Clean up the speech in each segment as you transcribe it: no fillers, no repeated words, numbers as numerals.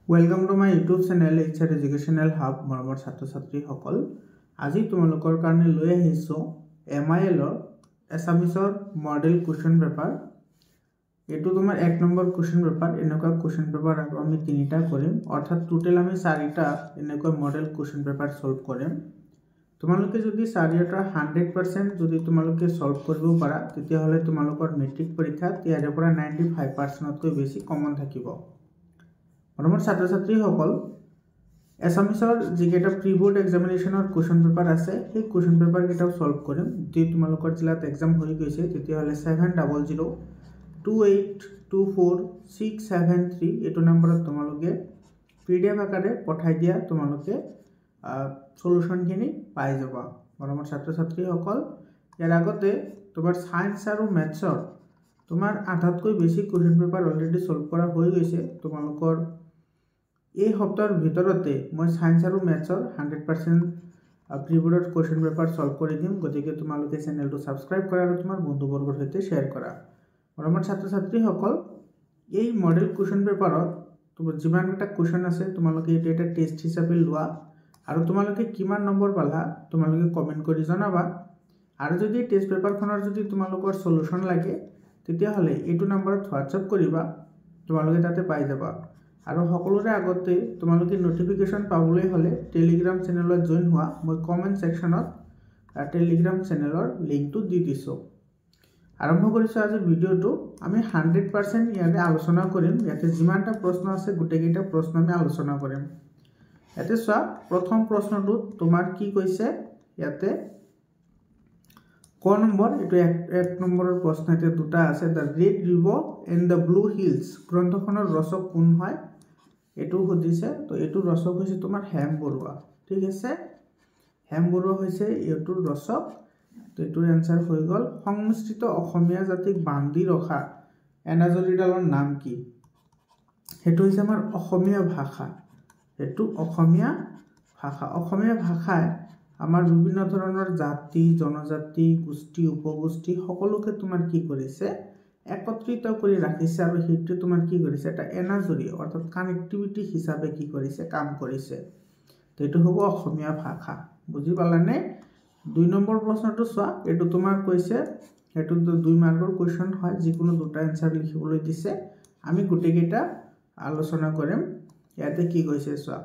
Welcome to my YouTube channel HR Educational Hub মৰমৰ ছাত্ৰ ছাত্ৰীসকল আজি তোমালোকৰ কাৰণে লৈ আহিছো MIL এছামিছৰ মডেল কোৱেশ্চন পেপাৰ এটো তোমাৰ 1 নম্বৰ কোৱেশ্চন পেপাৰ এনেকুৱা কোৱেশ্চন পেপাৰ আমি তিনিটা কৰিম অৰ্থাৎ টোটাল আমি 4টা এনেকুৱা মডেল কোৱেশ্চন পেপাৰ সলভ কৰিম তোমালোকে যদি 4টা 100% যদি তোমালোকে সলভ কৰিব পাৰা তেতিয়া হলে তোমালোকৰ মেট্ৰিক পৰীক্ষা ইয়াৰ পৰা 95% তকৈ বেছি কমন থাকিব মৰমৰ ছাত্ৰ ছাত্ৰীসকল এছামিছৰ যিকেইটা প্ৰি বোৰ্ড এক্সামিনেশ্যনৰ কোৱেশ্চন পেপাৰ আছে সেই কোৱেশ্চন পেপাৰ কেইটাও সলভ কৰিম যদি তোমালোকৰ জিলাত এক্সাম হৈ গৈছে তেতিয়া হলে 7002824673 এটো নম্বৰত তোমালোকে পিডিএফ আকাৰে পঠাই দিয়া তোমালোকে সলিউশন খিনি পাই যাবা মৰমৰ ছাত্ৰ ছাত্ৰীসকল ইয়াৰ আগতে তোমাৰ সায়েন্স আৰু ম্যাথছৰ তোমাৰ আধাতকৈ বেছি কোৱেশ্চন পেপাৰ অলৰেডি সলভ কৰা হৈ গৈছে তোমালোকৰ এই সপ্তাহৰ ভিতৰতে মই সায়েন্স আৰু ম্যাথছৰ 100% প্ৰি বোৰ্ডৰ কোৱেশ্চন পেপাৰ সলভ কৰি দিম গতিকে তোমালোকে চেনেলটো সাবস্ক্ৰাইব কৰা আৰু তোমাৰ বন্ধুবৰ্গৰ সৈতে শেয়াৰ কৰা মৰমৰ ছাত্ৰ ছাত্ৰীসকল এই মডেল কোৱেশ্চন পেপাৰত তোমাৰ যিমানটা কোৱেশ্চন আছে তোমালোকে এটা টেষ্ট হিচাপে লোৱা আৰু তোমালোকে কিমান নম্বৰ পালা তোমালোকে কমেন্ট কৰি জনাবা আৰু যদি টেষ্ট পেপাৰখনৰ যদি তোমালোকৰ সলিউশন লাগে তেতিয়া হলে এইটো নম্বৰত WhatsApp কৰিবা তোমালোকে তাতে পাই যাবা আৰু সকলোৰে আগতে তোমালোকে নোটিফিকেশন পাবলৈ হলে টেলিগ্ৰাম চেনেলত জয়েন হোৱা মই কমেন্ট সেকশনত টেলিগ্ৰাম চেনেলৰ লিংকটো দি দিছো আৰম্ভ কৰিছো আজিৰ ভিডিওটো আমি 100% ইয়াতে আলোচনা কৰিম ইয়াতে যিমানটা প্ৰশ্ন আছে গুটেকেইটা প্ৰশ্ন আমি আলোচনা কৰিম ইয়াতে চোৱা প্ৰথম প্ৰশ্নটো তোমাৰ কি কৈছে ইয়াতে ক নম্বৰ এটো এক নম্বৰৰ প্ৰশ্ন এতে দুটা আছে the red river and the blue hills গ্ৰন্থখনৰ ৰচক কোন হয় এটো সুধিছে তো এটো ৰচক হৈছে তোমাৰ হেম বৰুৱা ঠিক আছে হেম বৰুৱা হৈছে এটোৰ ৰচক তো এটোৰ आंसर হৈ গল সংমিশ্ৰিত অসমীয়া জাতিক বান্ধি ৰখা এনাজৰীডালৰ নাম কি হেতু হৈছে আমাৰ অসমীয়া ভাষা এটো অসমীয়া ভাষায় আমাৰ বিভিন্ন ধৰণৰ জাতি জনজাতি গোষ্ঠী উপগোষ্ঠী সকলোকে তোমাৰ কি কৰিছে একত্ৰিত কৰি ৰাখিছে আৰু হেতু তোমাৰ কি কৰিছে এটা এনাজৰী অৰ্থাৎ কানেক্টিভিটি হিচাপে কি কৰিছে কাম কৰিছে তো এটো হ'ব অসমীয়া ভাষা বুজি পালানে 2 নম্বৰ প্ৰশ্নটো চোৱা এটো তোমাৰ কৈছে এটো 2 মাৰ্কৰ কোৱেশ্চন হয় যিকোনো দুটা आंसर লিখিবলৈ দিছে আমি গুটেকেইটা আলোচনা কৰিম ইয়াতে কি কৈছে চোৱা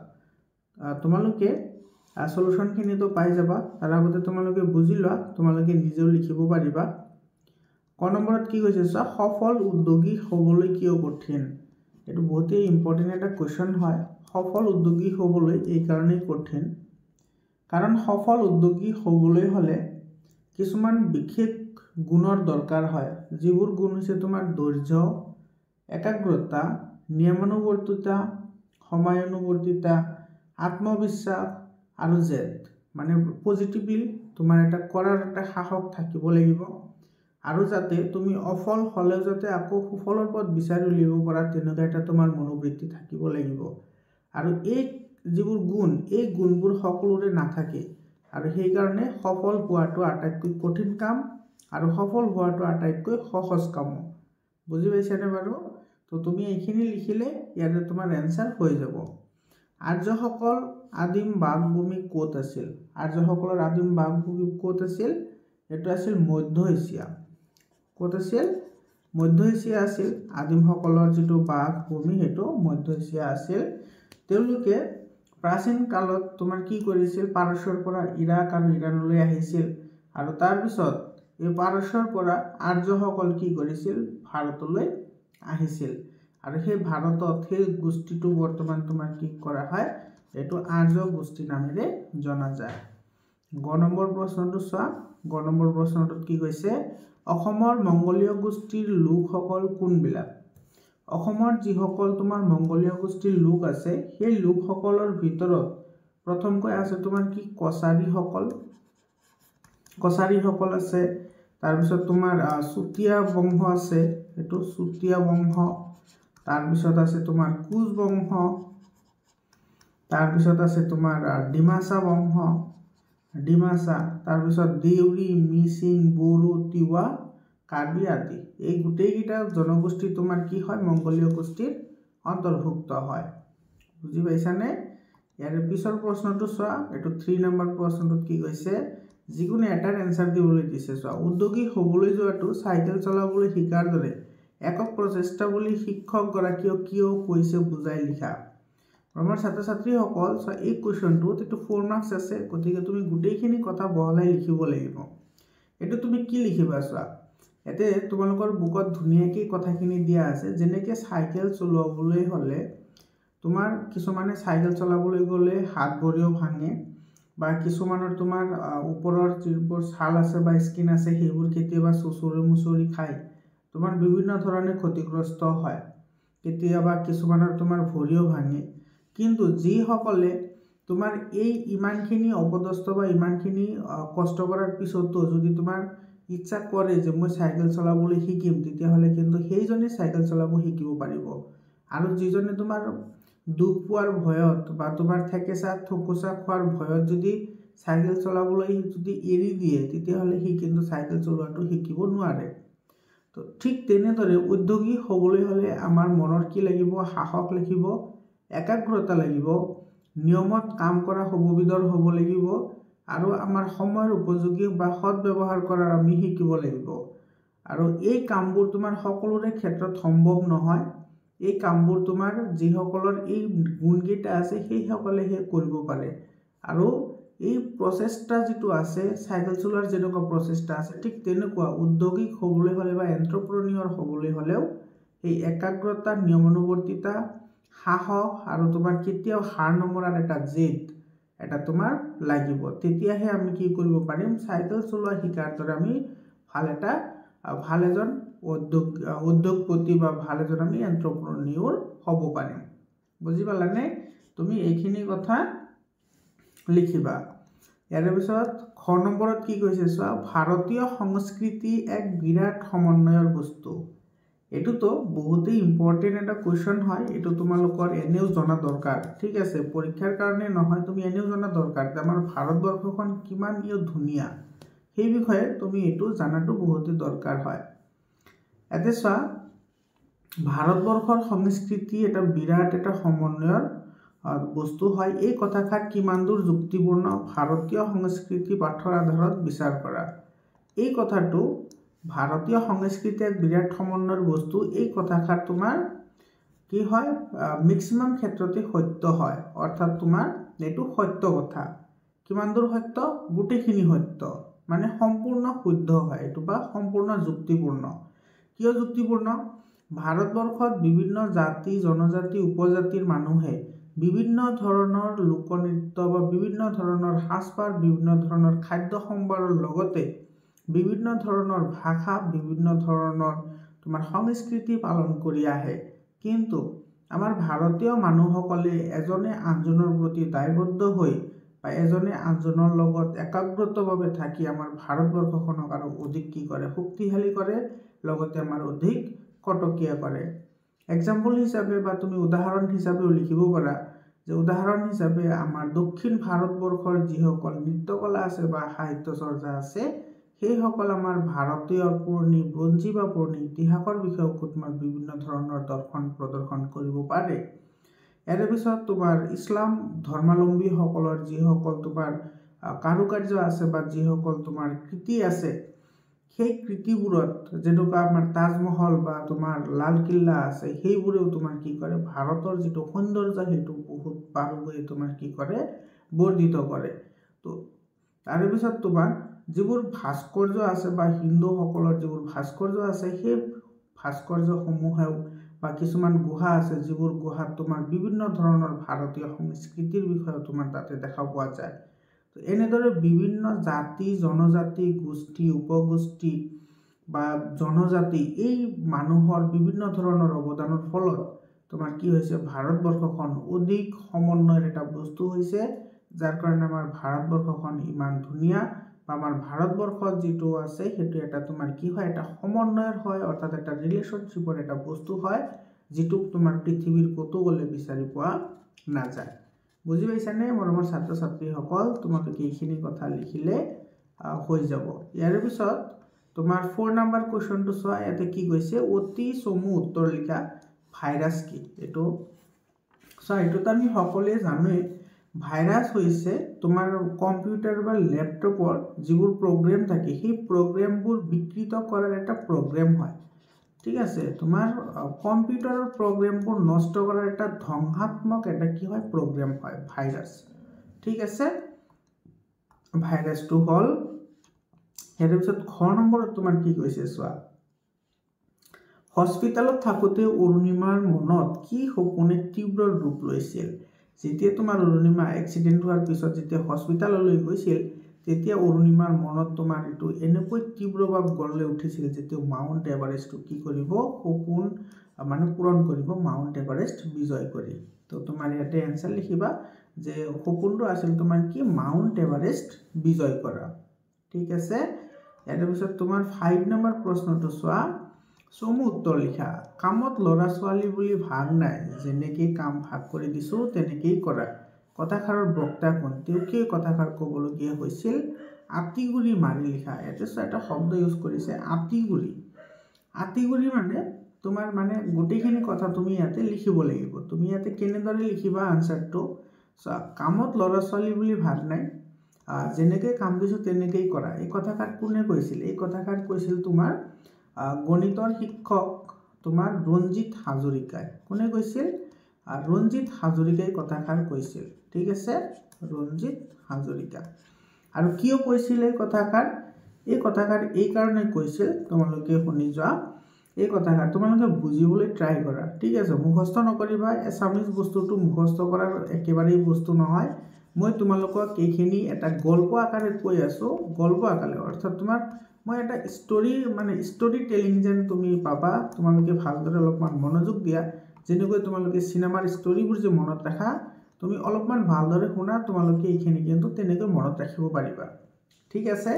তোমালোকে সলিউশন খিনি তো পাই যাবা তাৰ আগতে তোমালোকে বুজি লোৱা তোমালোকে নিজেও লিখিব পাৰিবা ক নম্বৰত কি কৈছে চোৱা সফল উদ্যোগী হবলৈ কিয় কঠিন এটো বহুতই ইম্পৰ্টেন্ট এটা কোৱেশ্চন হয় সফল উদ্যোগী হবলৈ এই কাৰণেই কঠিন কাৰণ সফল উদ্যোগী হবলৈ হলে কিছুমান বিশেষ গুণৰ দৰকাৰ হয় যিবোৰ গুণ হৈছে তোমাৰ ধৈৰ্য একাগ্ৰতা নিয়মানুৱৰ্তিতা সময়ানুৱৰ্তিতা আত্মবিশ্বাস আৰু জেদ মানে পজিটিভলি তোমাৰ এটা কৰাৰ এটা সাহস থাকিব লাগিব আৰু যাতে তুমি অফল হলেও যাতে আকৌ সফলৰ পথ বিচাৰি উলিয়াব পাৰা তেনেকুৱা এটা তোমাৰ মনোবৃত্তি থাকিব লাগিব আৰু এই যিবোৰ গুণ এই গুণবোৰ সকলোৰে নাথাকে আৰু সেই কাৰণে সফল হোৱাটো আটাইতকৈ কঠিন কাম আৰু সফল হোৱাটো আটাইতকৈ সহজ কাম বুজি পাইছানে বাৰু তো তুমি এইখিনি লিখিলে ইয়াতে তোমাৰ आंसर হৈ যাব আৰ্যসকল আদিম বাসভূমি ক'ত আছিল আৰ্যসকলৰ আদিম বাসভূমি ক'ত আছিল এটো আছিল মধ্য এছিয়া ক'ত আছিল মধ্য এছিয়া আছিল আদিমসকলৰ যেটো বাসভূমি হেটো মধ্য এছিয়া আছিল তেওঁলোকে প্ৰাচীন কালত তোমাৰ কি কৰিছিল পাৰস্যৰ পৰা ইৰাক আৰু ইৰানলৈ আহিছিল আৰু তাৰ পিছত এই পাৰস্যৰ পৰা আৰ্যসকল কি কৰিছিল ভাৰতলৈ আহিছিল আৰু সেই ভাৰতত সেই গোষ্ঠীটো বৰ্তমান তোমাৰ কি কৰা হয় এটো আৰ্য গোষ্ঠী নামেৰে জনা যায় গ নম্বৰ প্ৰশ্নটো চোৱা গ নম্বৰ প্ৰশ্নটোত কি কৈছে অসমৰ মংগোলীয় গোষ্ঠীৰ লোকসকল কোনবিলাক অসমৰ যিসকল তোমাৰ মংগোলীয় গোষ্ঠীৰ লোক আছে সেই লোকসকলৰ ভিতৰত প্ৰথমকৈ আছে তোমাৰ কি কছাৰীসকল আছে তাৰ পিছত তোমাৰ চুতীয়া বংশ আছে এটো চুতীয়া বংশ তাৰ পিছত আছে তোমাৰ কোচ বংশ তাৰ পিছত আছে তোমাৰ ডিমাছা বংশ তাৰ পিছত দেউৰী মিচিং বড়ো তিৱা কাৰ্বি আদি এই গুটেইকেইটা জনগোষ্ঠী তোমাৰ কি হয় মংগোলীয় গোষ্ঠীৰ অন্তৰ্ভুক্ত হয় বুজি পাইছানে ইয়াৰ পিছৰ প্ৰশ্নটো চোৱা এটো 3 নম্বৰ প্ৰশ্নটোত কি কৈছে যিকোনো এটাৰ এনসাৰ দিবলৈ দিছে চোৱা উদ্যোগী হ'বলৈ যোৱাটো সাইকেল চলাবলৈ শিকাৰ দৰে একক প্ৰচেষ্টা বুলি শিক্ষক গৰাকীয়ে কিয় কৈছে বুজাই লিখা আমাৰ ছাত্ৰ ছাত্ৰীসকল চোৱা এই কোৱেশ্চনটোত এটো 4 মাৰ্কস আছে গতিকে তুমি গোটেইখিনি কথা বহলাই লিখিব লাগিব এটো তুমি কি লিখিবা চোৱা এতে তোমালোকৰ বুকত ধুনিয়াকৈ কথাখিনি দিয়া আছে যেনেকৈ সাইকেল চলাবলৈ হলে তোমাৰ কিছুমানে সাইকেল চলাবলৈ গলে হাত ভৰিও ভাঙে বা কিছুমানৰ তোমাৰ ওপৰৰ যিবোৰ ছাল আছে বা স্কিন আছে সেইবোৰ কেতিয়াবা মুচৰি খায় তোমাৰ বিভিন্ন ধৰণে ক্ষতিগ্ৰস্ত হয় কেতিয়াবা কিছুমানৰ তোমাৰ ভৰিও ভাঙে কিন্তু যি সকলে তোমাৰ এই ইমানখিনি অপদস্থ বা ইমানখিনি কষ্ট কৰাৰ পিছতো যদি তোমাৰ ইচ্ছা কৰে যে মই সাইকেল চলাবলৈ শিকিম তেতিয়া হলে কিন্তু সেইজনে সাইকেল চলাব শিকিব পাৰিব আৰু যিজনে তোমাৰ দুখ পোৱাৰ ভয়ত বা তোমাৰ ঠেকেচা ঠুকুচা খোৱাৰ ভয়ত যদি সাইকেল চলাবলৈ যদি এৰি দিয়ে তেতিয়া হলে সি কিন্তু সাইকেল চলোৱাটো শিকিব নোৱাৰে তো ঠিক তেনেদৰে উদ্যোগী হ'বলৈ হলে আমাৰ মনৰ কি লাগিব সাহস লাগিব একাগ্ৰতা লাগিব নিয়মত কাম কৰা হববিদৰ হ'ব লাগিব আৰু আমাৰ সময়ৰ উপযোগী বা সৎ ব্যৱহাৰ কৰাৰ আমি শিকিব লাগিব আৰু এই কামবোৰ তোমাৰ সকলোৰে ক্ষেত্ৰত সম্ভৱ নহয় এই কামবোৰ তোমাৰ যিসকলৰ এই গুণকেইটা আছে সেই সকলেহে কৰিব পাৰে আৰু এই প্ৰচেষ্টা যেটো আছে সাইকেল চলোৱাৰ যেনেকুৱা প্ৰচেষ্টা আছে ঠিক তেনেকুৱা উদ্যোগিক হ'বলৈ হলে বা এন্টাৰপ্ৰেনিউৰ হ'বলৈ হলেও এই একাগ্ৰতা নিয়মানুৱৰ্তিতা সাহস আৰু তোমাৰ কেতিয়াও হাৰ নমৰাৰ এটা জেদ এটা তোমাৰ লাগিব তেতিয়াহে আমি কি কৰিব পাৰিম সাইকেল চলোৱা শিকাৰ দৰে আমি ভাল এজন উদ্যোগপতি বা ভাল এজন আমি এন্টাৰপ্ৰেনিউৰ হ'ব পাৰিম বুজি পালানে তুমি এইখিনি কথা লিখিবা ইয়াৰ পিছত খ নম্বৰত কি কৈছে চোৱা ভাৰতীয় সংস্কৃতি এক বিৰাট সমন্বয়ৰ বস্তু এটোতো বহুতেই ইম্পৰ্টেন্ট এটা কোৱেশ্চন হয় এটো তোমালোকৰ এনেও জনা দৰকাৰ ঠিক আছে পৰীক্ষাৰ কাৰণে নহয় তুমি এনেও জনা দৰকাৰ যে আমাৰ ভাৰতবৰ্ষখন কিমান ইও ধুনিয়া সেই বিষয়ে তুমি এটো জানাটো বহুতেই দৰকাৰ হয় এতে চোৱা ভাৰতবৰ্ষৰ সংস্কৃতি এটা বিৰাট এটা সমন্বয়ৰ বস্তু হয় এই কথাষাৰ কিমান দূৰ যুক্তিপূৰ্ণ ভাৰতীয় সংস্কৃতি পাঠৰ আধাৰত বিচাৰ কৰা এই কথাটো ভাৰতীয় সংস্কৃতি এক বিৰাট সমন্বয়ৰ বস্তু এই কথাষাৰ তোমাৰ কি হয় ম্যাক্সিমাম ক্ষেত্ৰতে সত্য হয় অৰ্থাৎ তোমাৰ এটো সত্য কথা কিমান দূৰ সত্য গোটেইখিনি সত্য মানে সম্পূৰ্ণ শুদ্ধ হয় এটো বা সম্পূৰ্ণ যুক্তিপূৰ্ণ কিয় যুক্তিপূৰ্ণ ভাৰতবৰ্ষত বিভিন্ন জাতি জনজাতি উপজাতিৰ মানুহে বিভিন্ন ধৰণৰ লোকনৃত্য বা বিভিন্ন ধৰণৰ সাজপাৰ বিভিন্ন ধৰণৰ খাদ্য সম্ভাৰৰ লগতে বিভিন্ন ধৰণৰ ভাষা বিভিন্ন ধৰণৰ তোমাৰ সংস্কৃতি পালন কৰি আহে কিন্তু আমাৰ ভাৰতীয় মানুহসকলে এজনে আনজনৰ প্ৰতি দায়বদ্ধ হৈ বা এজনে আনজনৰ লগত একাগ্ৰতভাৱে থাকি আমাৰ ভাৰতবৰ্ষখনক আৰু অধিক কি কৰে শক্তিশালী কৰে লগতে আমাৰ অধিক কটকীয়া কৰে এক্সাম্পল হিচাপে বা তুমি উদাহৰণ হিচাপেও লিখিব পাৰা যে উদাহৰণ হিচাপে আমাৰ দক্ষিণ ভাৰতবৰ্ষৰ যিসকল নৃত্যকলা আছে বা সাহিত্য চৰ্চা আছে সেই সকল আমাৰ ভাৰতীয় পুৰণি ব্ৰঞ্জি বা পুৰণি ইতিহাসৰ বিষয়ে তোমাৰ বিভিন্ন ধৰণৰ দৰ্শন প্ৰদৰ্শন কৰিব পাৰে ইয়াৰ পিছত তোমাৰ ইছলাম ধৰ্মাৱলম্বী সকলৰ যিসকল তোমাৰ কাৰুকাৰ্য আছে বা যিসকল তোমাৰ কৃতি আছে সেই কৃতিবোৰত যেনেকুৱা আমাৰ তাজমহল বা তোমাৰ লালকিল্লা আছে সেইবোৰেও তোমাৰ কি কৰে ভাৰতৰ যিটো সৌন্দৰ্য সেইটো বহুত বাৰুকৈ তোমাৰ কি কৰে বৰ্ধিত কৰে তো তাৰ পিছত তোমাৰ যিবোৰ ভাস্কৰ্য আছে বা হিন্দুসকলৰ যিবোৰ ভাস্কৰ্য আছে সেই ভাস্কৰ্যসমূহেও বা কিছুমান গুহা আছে যিবোৰ গুহাত তোমাৰ বিভিন্ন ধৰণৰ ভাৰতীয় সংস্কৃতিৰ বিষয়ে তোমাৰ তাতে দেখা পোৱা যায় তো এনেদৰে বিভিন্ন জাতি জনজাতি গোষ্ঠী উপগোষ্ঠী বা জনজাতি এই মানুহৰ বিভিন্ন ধৰণৰ অৱদানৰ ফলত তোমাৰ কি হৈছে ভাৰতবৰ্ষখন অধিক সমন্বয়ৰ এটা বস্তু হৈছে যাৰ কাৰণে আমাৰ ভাৰতবৰ্ষখন ইমান ধুনিয়া বা আমাৰ ভাৰতবৰ্ষত যেটো আছে হেতু এটা তোমাৰ কি হয় এটা সমন্বয়ৰ হয় অৰ্থাৎ এটা ৰিলেশনশিপৰ এটা বস্তু হয় যেটো তোমাৰ পৃথিৱীৰ কতো গলে বিচাৰি পোৱা নাযায় বুজি পাইছানে মৰমৰ ছাত্ৰ ছাত্ৰীসকল তোমালোকে এইখিনি কথা লিখিলে হৈ যাব ইয়াৰ পিছত তোমাৰ 4 নম্বৰ কোৱেশ্চনটো চোৱা ইয়াতে কি কৈছে অতি চমু উত্তৰ লিখা ভাইৰাছ কি এটো সো এইটোতো আমি সকলোৱে জানোৱে ভাইৰাছ হৈছে তোমাৰ কম্পিউটাৰ বা ল্যাপটপৰ যিবোৰ প্ৰগ্ৰেম থাকে সেই প্ৰগ্ৰেমবোৰ বিকৃত কৰাৰ এটা প্ৰগ্ৰেম হয় ঠিক আছে তোমাৰ কম্পিউটাৰৰ প্ৰগ্ৰেমবোৰ নষ্ট কৰাৰ এটা ধ্বংসাত্মক এটা কি হয় প্ৰগ্ৰেম হয় ভাইৰাছ ঠিক আছে ভাইৰাছটো হল এৰ পিছত খ নম্বৰত তোমাৰ কি কৈছে চোৱা হস্পিটালত থাকোতে অৰুণিমাৰ মনত কি সপোনে তীব্ৰ ৰূপ লৈছিল যেতিয়া তোমাৰ অৰুণিমা এক্সিডেন্ট হোৱাৰ পিছত যেতিয়া হস্পিটাললৈ গৈছিল তেতিয়া অৰুণিমাৰ মনত তোমাৰ এটো এনেকৈ তীব্ৰভাৱ গঢ়লৈ উঠিছিল যেতিয়া মাউন্ট এভাৰেষ্টটো কি কৰিব সপোন মানে পূৰণ কৰিব মাউন্ট এভাৰেষ্ট বিজয় কৰি তো তোমাৰ ইয়াতে এনসাৰ লিখিবা যে সপোনটো আছিল তোমাৰ কি মাউন্ট এভাৰেষ্ট বিজয় কৰা ঠিক আছে ইয়াৰ পিছত তোমাৰ 5 নম্বৰ প্ৰশ্নটো চোৱা চমু উত্তৰ লিখা কামত লৰা ছোৱালী বুলি ভাগ নাই যেনেকৈ কাম ভাগ কৰি দিছো তেনেকেই কৰা কথাষাৰৰ বক্তা কোন তেওঁকে কথাষাৰ ক'বলগীয়া হৈছিল আতিগুৰি মাৰি লিখা ইয়াতে এটা শব্দ ইউজ কৰিছে আতিগুৰি মানে তোমাৰ মানে গোটেইখিনি কথা তুমি ইয়াতে লিখিব লাগিব তুমি ইয়াতে কেনেদৰে লিখিবা আনসাৰটো চোৱা কামত লৰা ছোৱালী বুলি ভাগ নাই যেনেকৈ কাম দিছো তেনেকেই কৰা এই কথাষাৰ কোনে কৈছিল এই কথাষাৰ কৈছিল তোমাৰ গণিতৰ শিক্ষক তোমাৰ ৰঞ্জিত হাজৰিকাই কোনে কৈছিল ৰঞ্জিত হাজৰিকাই কথাষাৰ কৈছিল ঠিক আছে ৰঞ্জিত হাজৰিকা আৰু কিয় কৈছিল এই কথাষাৰ এই কাৰণে কৈছিল তোমালোকে শুনি যোৱা এই কথাষাৰ তোমালোকে বুজিবলৈ ট্ৰাই কৰা ঠিক আছে মুখস্থ নকৰিবা এছামিজ বস্তুটো মুখস্থ কৰাৰ একেবাৰেই বস্তু নহয় মই তোমালোকক এইখিনি এটা গল্প আকাৰে কৈ আছো গল্প আকাৰে অৰ্থাৎ তোমাৰ মই এটা স্টোৰী টেলিং যেন তুমি পাবা তোমালোকে ভালদৰে অলপমান মনোযোগ দিয়া যেনেকৈ তোমালোকে সিনেমাৰ ষ্টৰীবোৰ যে মনত ৰাখা তুমি অলপমান ভালদৰে শুনা তোমালোকে এইখিনি কিন্তু তেনেকৈ মনত ৰাখিব পাৰিবা ঠিক আছে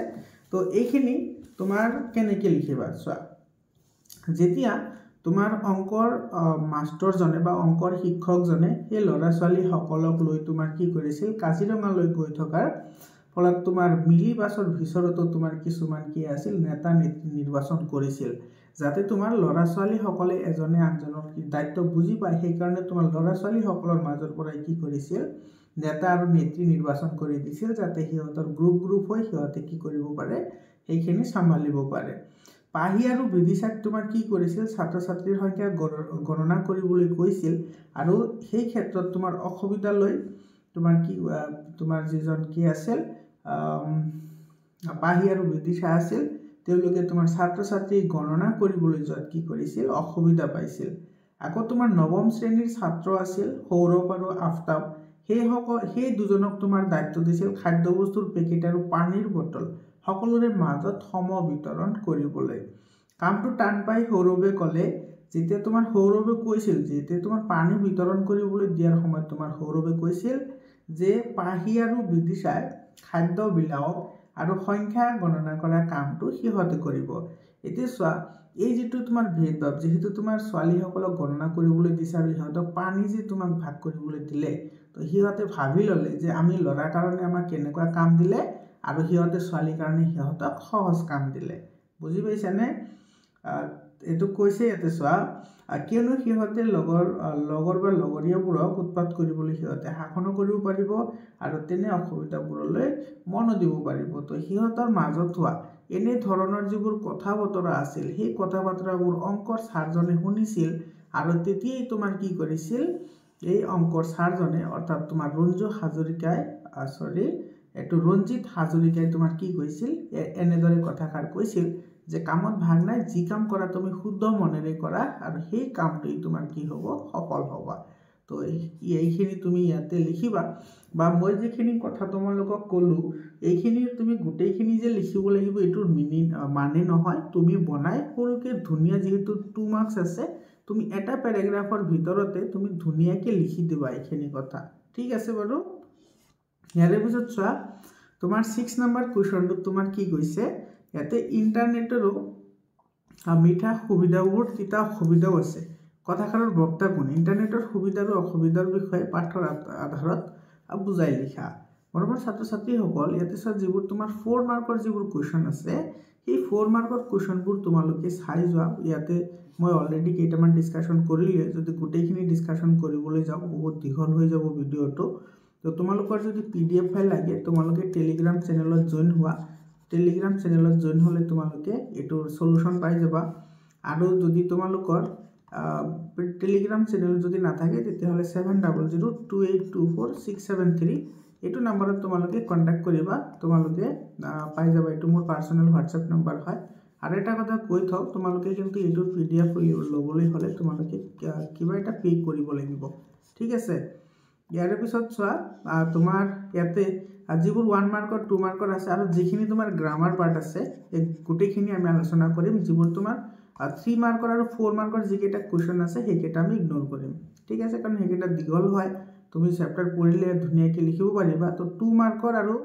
তো এইখিনি তোমাৰ কেনেকৈ লিখিবা চোৱা যেতিয়া তোমাৰ অংকৰ মাষ্টৰজনে বা অংকৰ শিক্ষকজনে এই ল'ৰা ছোৱালী সকলক লৈ তোমাৰ কি কৰিছিল কাজিৰঙালৈ গৈ থকাৰ ফলত তোমাৰ মিলি বাছৰ ভিতৰতো তোমাৰ কিছুমান কি আছিল নেতা নেত্ৰী নিৰ্বাচন কৰিছিল যাতে তোমাৰ ল'ৰা ছোৱালী সকলে এজনে আনজনৰ দায়িত্ব বুজি পায় সেই কাৰণে তোমাৰ ল'ৰা ছোৱালী সকলৰ মাজৰ পৰা কি কৰিছিল নেতা আৰু নেত্ৰী নিৰ্বাচন কৰি দিছিল যাতে সিহঁতৰ গ্ৰুপ হৈ সিহঁতে কি কৰিব পাৰে সেইখিনি চম্ভালিব পাৰে পাহি আৰু বিদিশাক তোমাৰ কি কৰিছিল ছাত্ৰ ছাত্ৰীৰ সংখ্যা গণনা কৰিবলৈ কৈছিল আৰু সেই ক্ষেত্ৰত তোমাৰ অসুবিধা লৈ তোমাৰ কি তোমাৰ যিজন কি আছিল পাহি আৰু বিদিশা আছিল তেওঁলোকে তোমাৰ ছাত্ৰ ছাত্ৰী গণনা কৰিবলৈ যোৱাত কি কৰিছিল অসুবিধা পাইছিল আকৌ তোমাৰ নৱম শ্ৰেণীৰ ছাত্ৰ আছিল সৌৰভ আৰু আফতাব সেই দুজনক তোমাৰ দায়িত্ব দিছিল খাদ্যবস্তুৰ পেকেট আৰু পানীৰ বটল সকলোৰে মাজত সম বিতৰণ কৰিবলৈ কামটো টান পাই সৌৰভে ক'লে যেতিয়া তোমাৰ সৌৰভে কৈছিল যেতিয়া তোমাৰ পানী বিতৰণ কৰিবলৈ দিয়াৰ সময়ত তোমাৰ সৌৰভে কৈছিল যে পাহি আৰু বিদিশাই খাদ্য বিলাওক আৰু সংখ্যা গণনা কৰা কামটো সিহঁতে কৰিব এতিয়া চোৱা এই যেটো তোমাৰ ভেদভাৱ যেহেতু তোমাৰ ছোৱালীসকলক গণনা কৰিবলৈ দিছে আৰু সিহঁতক পানী যে তোমাক ভাগ কৰিবলৈ দিলে তো সিহঁতে ভাবি ল'লে যে আমি ল'ৰাৰ কাৰণে আমাক কেনেকুৱা কাম দিলে আৰু সিহঁতে ছোৱালীৰ কাৰণে সিহঁতক সহজ কাম দিলে বুজি পাইছানে এটো কৈছে ইয়াতে চোৱা কিয়নো সিহঁতে লগৰ বা লগৰীয়াবোৰক উৎপাত কৰিবলৈ সিহঁতে শাসন কৰিব পাৰিব আৰু তেনে অসুবিধাবোৰলৈ মন দিব পাৰিব তো সিহঁতৰ মাজত হোৱা এনে ধৰণৰ যিবোৰ কথা বতৰা আছিল সেই কথা বতৰাবোৰ অংকৰ ছাৰজনে শুনিছিল আৰু তেতিয়াই তোমাৰ কি কৰিছিল এই অংকৰ ছাৰজনে অৰ্থাৎ তোমাৰ ৰঞ্জিত হাজৰিকাই তোমাৰ কি কৈছিল এনেদৰে কথাষাৰ কৈছিল যে কামত ভাগ নাই যি কাম কৰা তুমি শুদ্ধ মনেৰে কৰা আৰু সেই কামটোই তোমাৰ কি হ'ব সফল হ'বা তো এইখিনি তুমি ইয়াতে লিখিবা বা মই যিখিনি কথা তোমালোকক ক'লো এইখিনি তুমি গোটেইখিনি যে লিখিব লাগিব এটোৰ মিনিং মানে নহয় তুমি বনাই সৰুকে ধুনীয়া যেহেতু 2 মাৰ্কস আছে তুমি এটা প্যাৰাগ্ৰাফৰ ভিতৰতে তুমি ধুনীয়াকৈ লিখি দিবা এইখিনি কথা ঠিক আছে বাৰু ইয়াৰে পিছত চোৱা তোমাৰ 6 নম্বৰ কোৱেশ্চনটো তোমাৰ কি কৈছে ইয়াতে ইন্টাৰনেটৰো মিঠা সুবিধাবোৰ তিতা সুবিধাও আছে কথাষাৰৰ বক্তা কোন ইন্টাৰনেটৰ সুবিধা আৰু অসুবিধাৰ বিষয়ে পাঠৰ আধাৰত বুজাই লিখা মৰমৰ ছাত্ৰ ছাত্ৰীসকল ইয়াতে যিবোৰ তোমাৰ 4 মাৰ্কৰ যিবোৰ কোৱেশ্চন আছে সেই 4 মাৰ্কৰ কুৱেশ্যনবোৰ তোমালোকে চাই যোৱা ইয়াতে মই অলৰেডি কেইটামান ডিসকাশন কৰিলে যদি গোটেইখিনি ডিসকাশন কৰিবলৈ যাওঁ বহুত দীঘল হৈ যাব ভিডিওটো তো তোমালোকৰ যদি পিডিএফ ফাইল লাগে তোমালোকে টেলিগ্ৰাম চেনেলত জয়েন হোৱা টেলিগ্ৰাম চেনেলত জয়েন হলে তোমালোকে এটো সলিউশন পাই যাবা আৰু যদি তোমালোকৰ টেলিগ্ৰাম চেনেল যদি নাথাকে তেতিয়াহলে 7002824673 এটো নম্বৰত তোমালোকে কন্টাক্ট কৰিবা তোমালোকে পাই যাবা এটো মোৰ পাৰ্সোনাল WhatsApp নম্বৰ হয় আৰু এটা কথা কৈ থও তোমালোকে কিন্তু এটো পিডিএফ লবলৈ হলে তোমালোকে কিবা এটা পে কৰিব লাগিব ঠিক আছে ইয়াৰ পিছত চোৱা তোমাৰ ইয়াতে যিবোৰ 1 মাৰ্কৰ 2 মাৰ্কৰ আছে আৰু যিখিনি তোমাৰ গ্ৰামাৰ পাৰ্ট আছে এই গোটেইখিনি আমি আলোচনা কৰিম যিবোৰ তোমাৰ 3 মাৰ্কৰ আৰু 4 মাৰ্কৰ যিকেইটা কোৱেশ্চন আছে সেইকেইটা আমি ইগনোৰ কৰিম ঠিক আছে কাৰণ সেইকেইটা দীঘল হয় তুমি চেপ্টাৰ পঢ়িলে ধুনীয়াকৈ লিখিব পাৰিবা তো 2 মাৰ্কৰ আৰু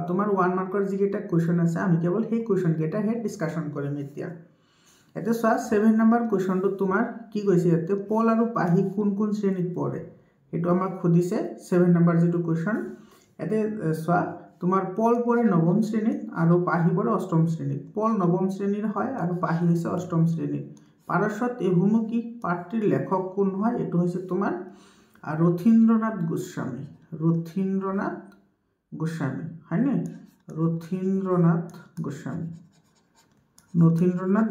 তোমাৰ 1 মাৰ্কৰ যিকেইটা কোৱেশ্চন আছে আমি কেৱল সেই কোৱেশ্চন কেইটা হে ডিসকাশন কৰিম এতিয়া এতে চোৱা 7 নম্বৰ কোৱেশ্চনটো তোমাৰ কি কৈছে ইয়াতে পল আৰু পাহি কোন কোন শ্ৰেণীত পৰে এটো আমাক খুদিছে 7 নম্বৰ যেটো কোৱেশ্চন এতে চোৱা তোমাৰ পল পৰে নৱম শ্ৰেণীত আৰু পাহি পৰে অষ্টম শ্ৰেণীত পল নৱম শ্ৰেণীৰ হয় আৰু পাহি হৈছে অষ্টম শ্ৰেণীত পাৰস্বত এভুমুকি পাঠটিৰ লেখক কোন হয় এটো হৈছে তোমাৰ ৰথীন্দ্ৰনাথ গোস্বামী হয়নে ৰথীন্দ্ৰনাথ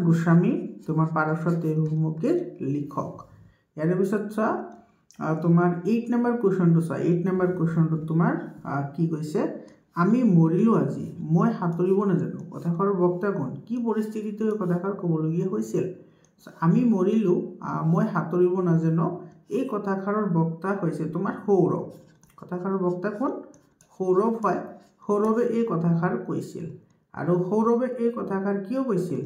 গোস্বামী তোমাৰ পাৰস্বত এভুমুকিৰ লিখক ইয়াৰ পিছত চোৱা তোমাৰ 8 নম্বৰ কোৱেশ্চনটো চোৱা 8 নম্বৰ কোৱেশ্চনটো তোমাৰ কি কৈছে আমি মৰিলো আজি মই হাতৰিব নাজানো কথাষাৰ বক্তা কোন কি পৰিস্থিতিতে কথাষাৰ কবলগীয়া হৈছিল আমি মৰিলো মই হাতৰিব নাজানো এই কথাষাৰৰ বক্তা হৈছে তোমাৰ সৌৰভ কথাষাৰৰ বক্তা কোন সৌৰভ হয় সৌৰভে এই কথাষাৰ কৈছিল আৰু সৌৰভে এই কথাষাৰ কিয় কৈছিল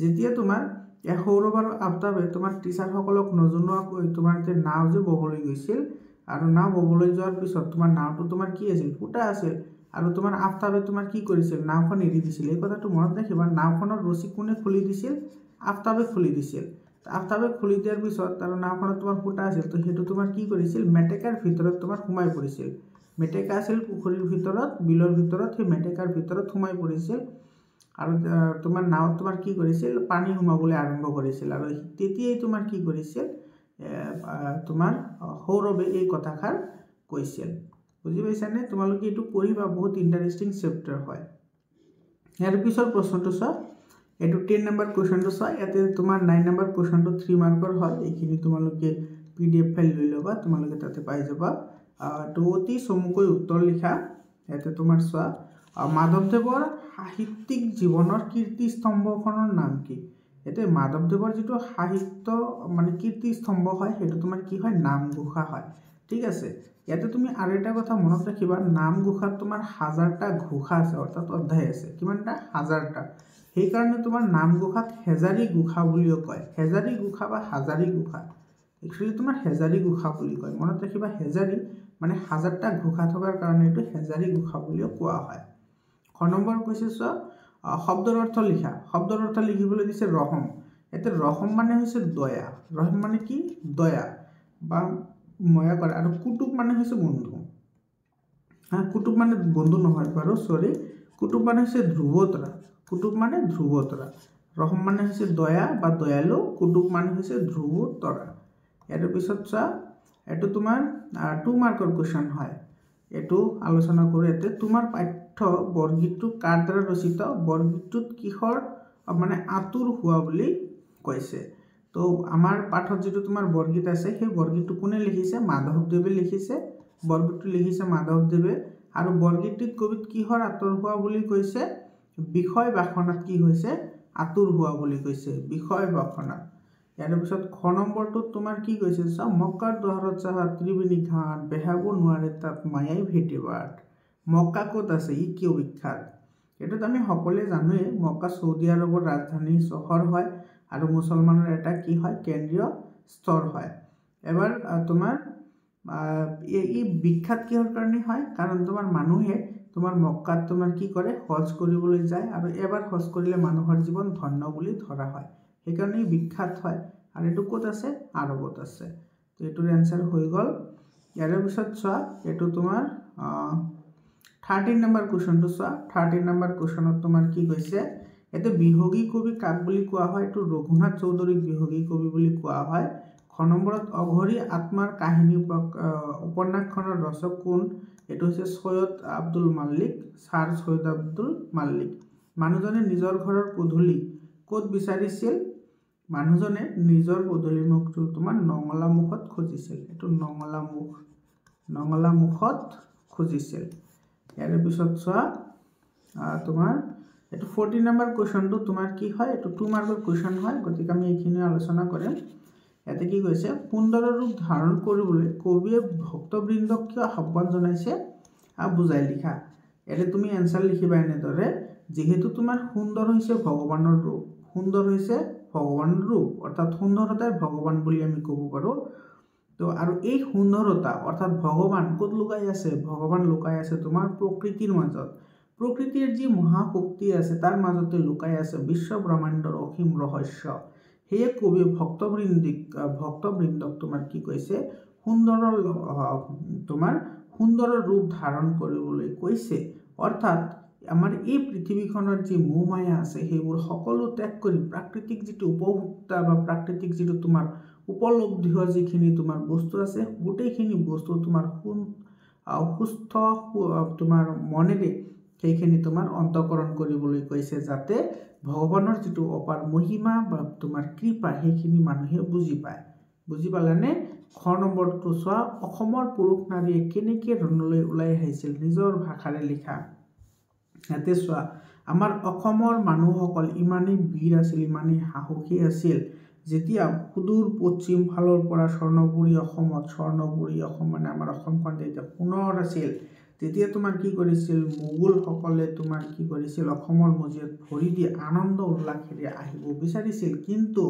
যেতিয়া তোমাৰ সৌৰভ আৰু আফতাবে তোমাৰ টিচাৰ সকলক নজনোৱাকৈ তোমাৰ তে নাও যে ববলৈ গৈছিল আৰু নাও ববলৈ যোৱাৰ পিছত তোমাৰ নাওটো তোমাৰ কি আছিল ফুটা আছিল আৰু তোমাৰ আফতাবে তোমাৰ কি কৰিছিল নাওখন এৰি দিছিল এই কথাটো মনত ৰাখিবা নাওখনৰ ৰছী কোনে খুলি দিছিল আফতাবে খুলি দিছিল আফতাবে খুলি দিয়াৰ পিছত আৰু নাওখনত তোমাৰ ফুটা আছিল তো হেতু তোমাৰ কি কৰিছিল মেটেকাৰ ভিতৰত তোমাৰ সোমাই পৰিছিল মেটেকা আছিল পুখুৰীৰ ভিতৰত বিলৰ ভিতৰত সেই মেটেকাৰ ভিতৰত সোমাই পৰিছিল আৰু তোমাৰ নাও তোমাৰ কি কৰিছিল পানী সোমাবলৈ আৰম্ভ কৰিছিল আৰু তেতিয়াই তোমাৰ কি কৰিছিল তোমাৰ সৌৰভে এই কথাষাৰ কৈছিল বুজি পাইছানে তোমালোকে এটো পঢ়িবা বহুত ইন্টাৰেস্টিং চেপ্টাৰ হয় ইয়াৰ পিছৰ প্ৰশ্নটো চোৱা এটো 10 নম্বৰ কোৱেশ্চনটো চোৱা ইয়াতে তোমাৰ 9 নম্বৰ কোৱেশ্চনটো 3 মাৰ্কৰ হয় এইখিনি তোমালোকে পিডিএফ ফাইল লৈ লবা তোমালোকে তাতে পাই যাবা তো অতি চমুকৈ উত্তৰ লিখা ইয়াতে তোমাৰ চোৱা মাধৱদেৱৰ সাহিত্যিক জীৱনৰ কীৰ্তিস্তম্ভখনৰ নাম কি এতে মাধৱদেৱৰ যেটো সাহিত্য মানে কীৰ্তিস্তম্ভ হয় হেতু তোমাৰ কি হয় নামঘোষা হয় ঠিক আছে ইয়াতে তুমি আৰু এটা কথা মনত ৰাখিবা নামঘোষাত তোমাৰ হাজাৰটা ঘোষা আছে অৰ্থাৎ অধ্যায় আছে কিমানটা হাজাৰটা সেই কাৰণে তোমাৰ নামঘোষাত হেজাৰী ঘোষা বুলিও কয় হেজাৰী ঘোষা বা হাজাৰী ঘোষা একচুয়ালি তোমাৰ হেজাৰী ঘোষা বুলি কয় মনত ৰাখিবা হেজাৰী মানে হাজাৰটা ঘোষা থকাৰ কাৰণে এটো হেজাৰী ঘোষা বুলিও কোৱা হয় খ নম্বৰ কৈছে চোৱা শব্দৰ অৰ্থ লিখা শব্দৰ অৰ্থ লিখিবলৈ দিছে ৰহম এতে ৰহম মানে হৈছে দয়া ৰহম মানে কি দয়া বা ময়া কৰা আৰু কুতুব মানে হৈছে বন্ধু কুতুব মানে বন্ধু নহয় বাৰু সৰি কুতুব মানে হৈছে ধ্ৰুৱতৰা ৰহম মানে হৈছে দয়া বা দয়ালু কুতুব মানে হৈছে ধ্ৰুৱতৰা ইয়াৰ পিছত চোৱা এটো তোমাৰ 2 মাৰ্কৰ কোৱেশ্চন হয় এটো আলোচনা কৰি এতে তোমাৰ পাঠ্য বৰগীতটো কাৰ দ্বাৰা ৰচিত বৰগীতটোত কিহৰ মানে আতুৰ হোৱা বুলি কৈছে তো আমাৰ পাঠত যেটো তোমাৰ বৰগীত আছে সেই বৰগীতটো কোনে লিখিছে মাধৱদেৱে লিখিছে বৰগীতটো লিখিছে মাধৱদেৱে আৰু বৰগীতটোত কবিত কিহৰ আতুৰ হোৱা বুলি কৈছে বিষয় বাখনাত কি হৈছে আতুৰ হোৱা বুলি কৈছে বিষয় বাখনাত ইয়াৰ পিছত খ নম্বৰটো তোমাৰ কি কৈছে চা মক্কাৰ দহৰত চাহা ত্ৰিবেণী ঘাট বেহাব নোৱাৰে তাত মায়াই ভেটিবাট মক্কা ক'ত আছে ই কিয় বিখ্যাত এটো আমি সকলোৱে জানোৱে মক্কা সৌদি আৰবৰ ৰাজধানী চহৰ হয় আৰু মুছলমানৰ এটা কি হয় কেন্দ্ৰীয় স্থল হয় এবাৰ তোমাৰ এই বিখ্যাত কিহৰ কাৰণে হয় কাৰণ তোমাৰ মানুহে তোমাৰ মক্কাত তোমাৰ কি কৰে হজ কৰিবলৈ যায় আৰু এবাৰ হজ কৰিলে মানুহৰ জীৱন ধন্য বুলি ধৰা হয় সেই কাৰণে বিখ্যাত হয় আৰু এটো ক'ত আছে আৰবত আছে তো এটোৰ आंसर হৈ গল ইয়াৰ পিছত চোৱা এটো তোমাৰ 13 নম্বৰ কোৱেশ্চনটো চোৱা 13 নম্বৰ কোৱেশ্চনত তোমাৰ কি কৈছে এতে বিহগী কবি কাক বুলি কোৱা হয় এটো ৰঘুনাথ চৌধুৰীক বিহগী কবি বুলি কোৱা হয় খ নম্বৰত অঘৰী আত্মাৰ কাহিনী উপন্যাসখনৰ ৰচক কোন এটো হৈছে সৈয়দ আব্দুল মালিক স্যাৰ সৈয়দ আব্দুল মালিক মানুহজনে নিজৰ ঘৰৰ পদূলি ক'ত বিচাৰিছিল মানুহজনে নিজৰ পদূলি মুখটো তোমাৰ নঙলামুখত খুজিছিল এটো নঙলামুখত খুজিছিল ইয়াৰ পিছত চোৱা তোমাৰ এটো 14 নম্বৰ কোৱেশ্চনটো তোমাৰ কি হয় এটো 2 মাৰ্কৰ কোৱেশ্চন হয় গতিকে আমি এইখিনি আলোচনা কৰিম এতে কি কৈছে সুন্দৰ ৰূপ ধাৰণ কৰিবলৈ কবিয়ে ভক্তবৃন্দক কিয় আহ্বান জনাইছে বুজাই লিখা এতে তুমি এনসাৰ লিখিবা এনেদৰে যেহেতু তোমাৰ সুন্দৰ হৈছে ভগৱানৰ ৰূপ সুন্দৰ হৈছে ভগৱানৰ ৰূপ অৰ্থাৎ সুন্দৰতাই ভগৱান বুলি আমি ক'ব পাৰো তো আৰু এই সুন্দৰতা অৰ্থাৎ ভগৱান ক'ত লুকাই আছে ভগৱান লুকাই আছে তোমাৰ প্ৰকৃতিৰ মাজত প্ৰকৃতিৰ যি মহাশক্তি আছে তাৰ মাজতে লুকাই আছে বিশ্ব ব্ৰহ্মাণ্ডৰ অসীম ৰহস্য হেয়ে কবি ভক্তবৃন্দক তোমাৰ কি কৈছে সুন্দৰ ৰূপ ধাৰণ কৰিবলৈ কৈছে অৰ্থাৎ আমাৰ এই পৃথিৱীখনৰ যি মোহমায়া আছে সেইবোৰ সকলো ত্যাগ কৰি প্ৰাকৃতিক যিটো উপভোক্তা বা প্ৰাকৃতিক যিটো তোমাৰ উপলব্ধি যিখিনি তোমাৰ বস্তু আছে গোটেইখিনি বস্তু তোমাৰ সুস্থ তোমাৰ মনেৰে সেইখিনি তোমাৰ অন্তকৰণ কৰিবলৈ কৈছে যাতে ভগৱানৰ যিটো অপাৰ মহিমা বা তোমাৰ কৃপা সেইখিনি মানুহে বুজি পালানে খ নম্বৰটো চোৱা অসমৰ পুৰুষ নাৰীয়ে কেনেকৈ ৰণলৈ ওলাই আহিছিল নিজৰ ভাষাৰে লিখা ইয়াতে চোৱা আমাৰ অসমৰ মানুহসকল ইমানেই বীৰ আছিল ইমানেই সাহসী আছিল যেতিয়া সুদূৰ পশ্চিম ফালৰ পৰা স্বৰ্ণপুৰী অসম মানে আমাৰ অসমখন যেতিয়া পুনৰ আছিল তেতিয়া তোমাৰ কি কৰিছিল মোগল সকলে তোমাৰ কি কৰিছিল অসমৰ মজিয়াত ভৰি দি আনন্দ উল্লাসেৰে আহিব বিচাৰিছিল কিন্তু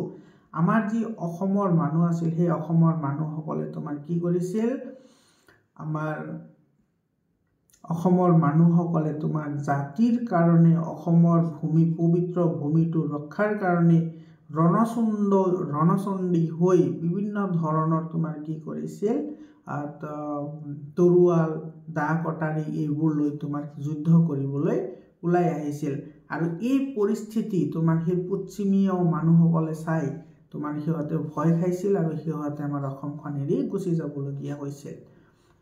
আমাৰ যি অসমৰ মানুহ আছিল সেই অসমৰ মানুহসকলে তোমাৰ কি কৰিছিল আমাৰ অসমৰ মানুহসকলে তোমাৰ জাতিৰ কাৰণে অসমৰ ভূমি পবিত্ৰ ভূমিটো ৰক্ষাৰ কাৰণে ৰণচণ্ডী হৈ বিভিন্ন ধৰণৰ তোমাৰ কি কৰিছিল তৰুৱাল দা কটাৰী এইবোৰ লৈ তোমাৰ যুদ্ধ কৰিবলৈ ওলাই আহিছিল আৰু এই পৰিস্থিতি তোমাৰ সেই পশ্চিমীয় মানুহসকলে চাই তোমাৰ সিহঁতে ভয় খাইছিল আৰু সিহঁতে আমাৰ অসমখন এৰি গুচি যাবলগীয়া হৈছিল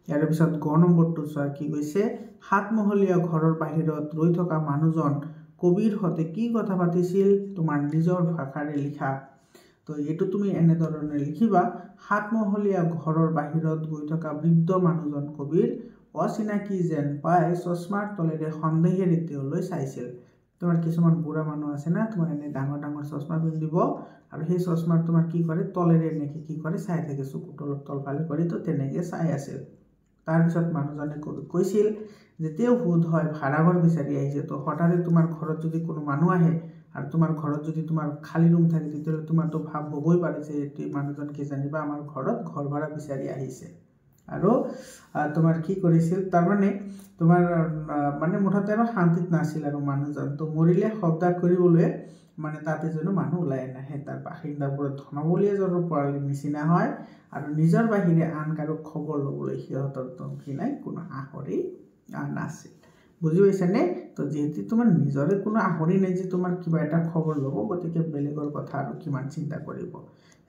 ইয়াৰ পিছত গ নম্বৰটো চোৱা কি কৈছে সাতমহলীয়া ঘৰৰ বাহিৰত ৰৈ থকা মানুহজন কবিৰ হতে কি কথা পাতিছিল তোমাৰ নিজৰ ভাষাৰে লিখা তো এইটো তুমি এনেধৰণে লিখিবা সাতমহলীয়া ঘৰৰ বাহিৰত গৈ থকা বৃদ্ধ মানুহজন কবিৰ অচিনাকি যেন পাই চশমাৰ তলেৰে সন্দেহেৰে তেওঁলৈ চাইছিল তোমাৰ কিছুমান বুঢ়া মানুহ আছে না তোমাৰ এনে ডাঙৰ ডাঙৰ চশমা পিন্ধিব আৰু সেই চশমাৰ তোমাৰ কি কৰে তলেৰে এনেকে কি কৰে চাই থাকে চকুৰ তলফালে কৰি তো তেনেকে চাই আছিল তাৰপিছত মানুহজনে কৈছিল যে তেওঁ হুদ হয় ভাড়াঘৰ বিচাৰি আহিছে তো হঠাতে তোমাৰ ঘৰত যদি কোনো মানুহ আহে আৰু তোমাৰ ঘৰত যদি তোমাৰ খালি ৰুম থাকে তেতিয়াহ'লে তোমাৰতো ভাৱ হ'বই পাৰে যে এই মানুহজন কি জানিবা আমাৰ ঘৰত ঘৰ ভাড়া বিচাৰি আহিছে আৰু তোমাৰ কি কৰিছিল তাৰমানে তোমাৰ মানে মুঠতে আৰু শান্তিত নাছিল আৰু মানুহজন তো মৰিলে শব্দ কৰিবলৈ মানে তাতে যেন মানুহ ওলাই নাহে তাৰ বাসিন্দাবোৰ ধনবলীয়া জনৰ পৰালি নিচিনা হয় আৰু নিজৰ বাহিৰে আন কাৰো খবৰ ল'বলৈ সিহঁতৰ কি নাই কোনো আহৰি নাছিল বুজি পাইছানে তো যেহেতু তোমাৰ নিজৰে কোনো আহৰি নাই যে তোমাৰ কিবা এটা খবৰ ল'ব গতিকে বেলেগৰ কথা আৰু কিমান চিন্তা কৰিব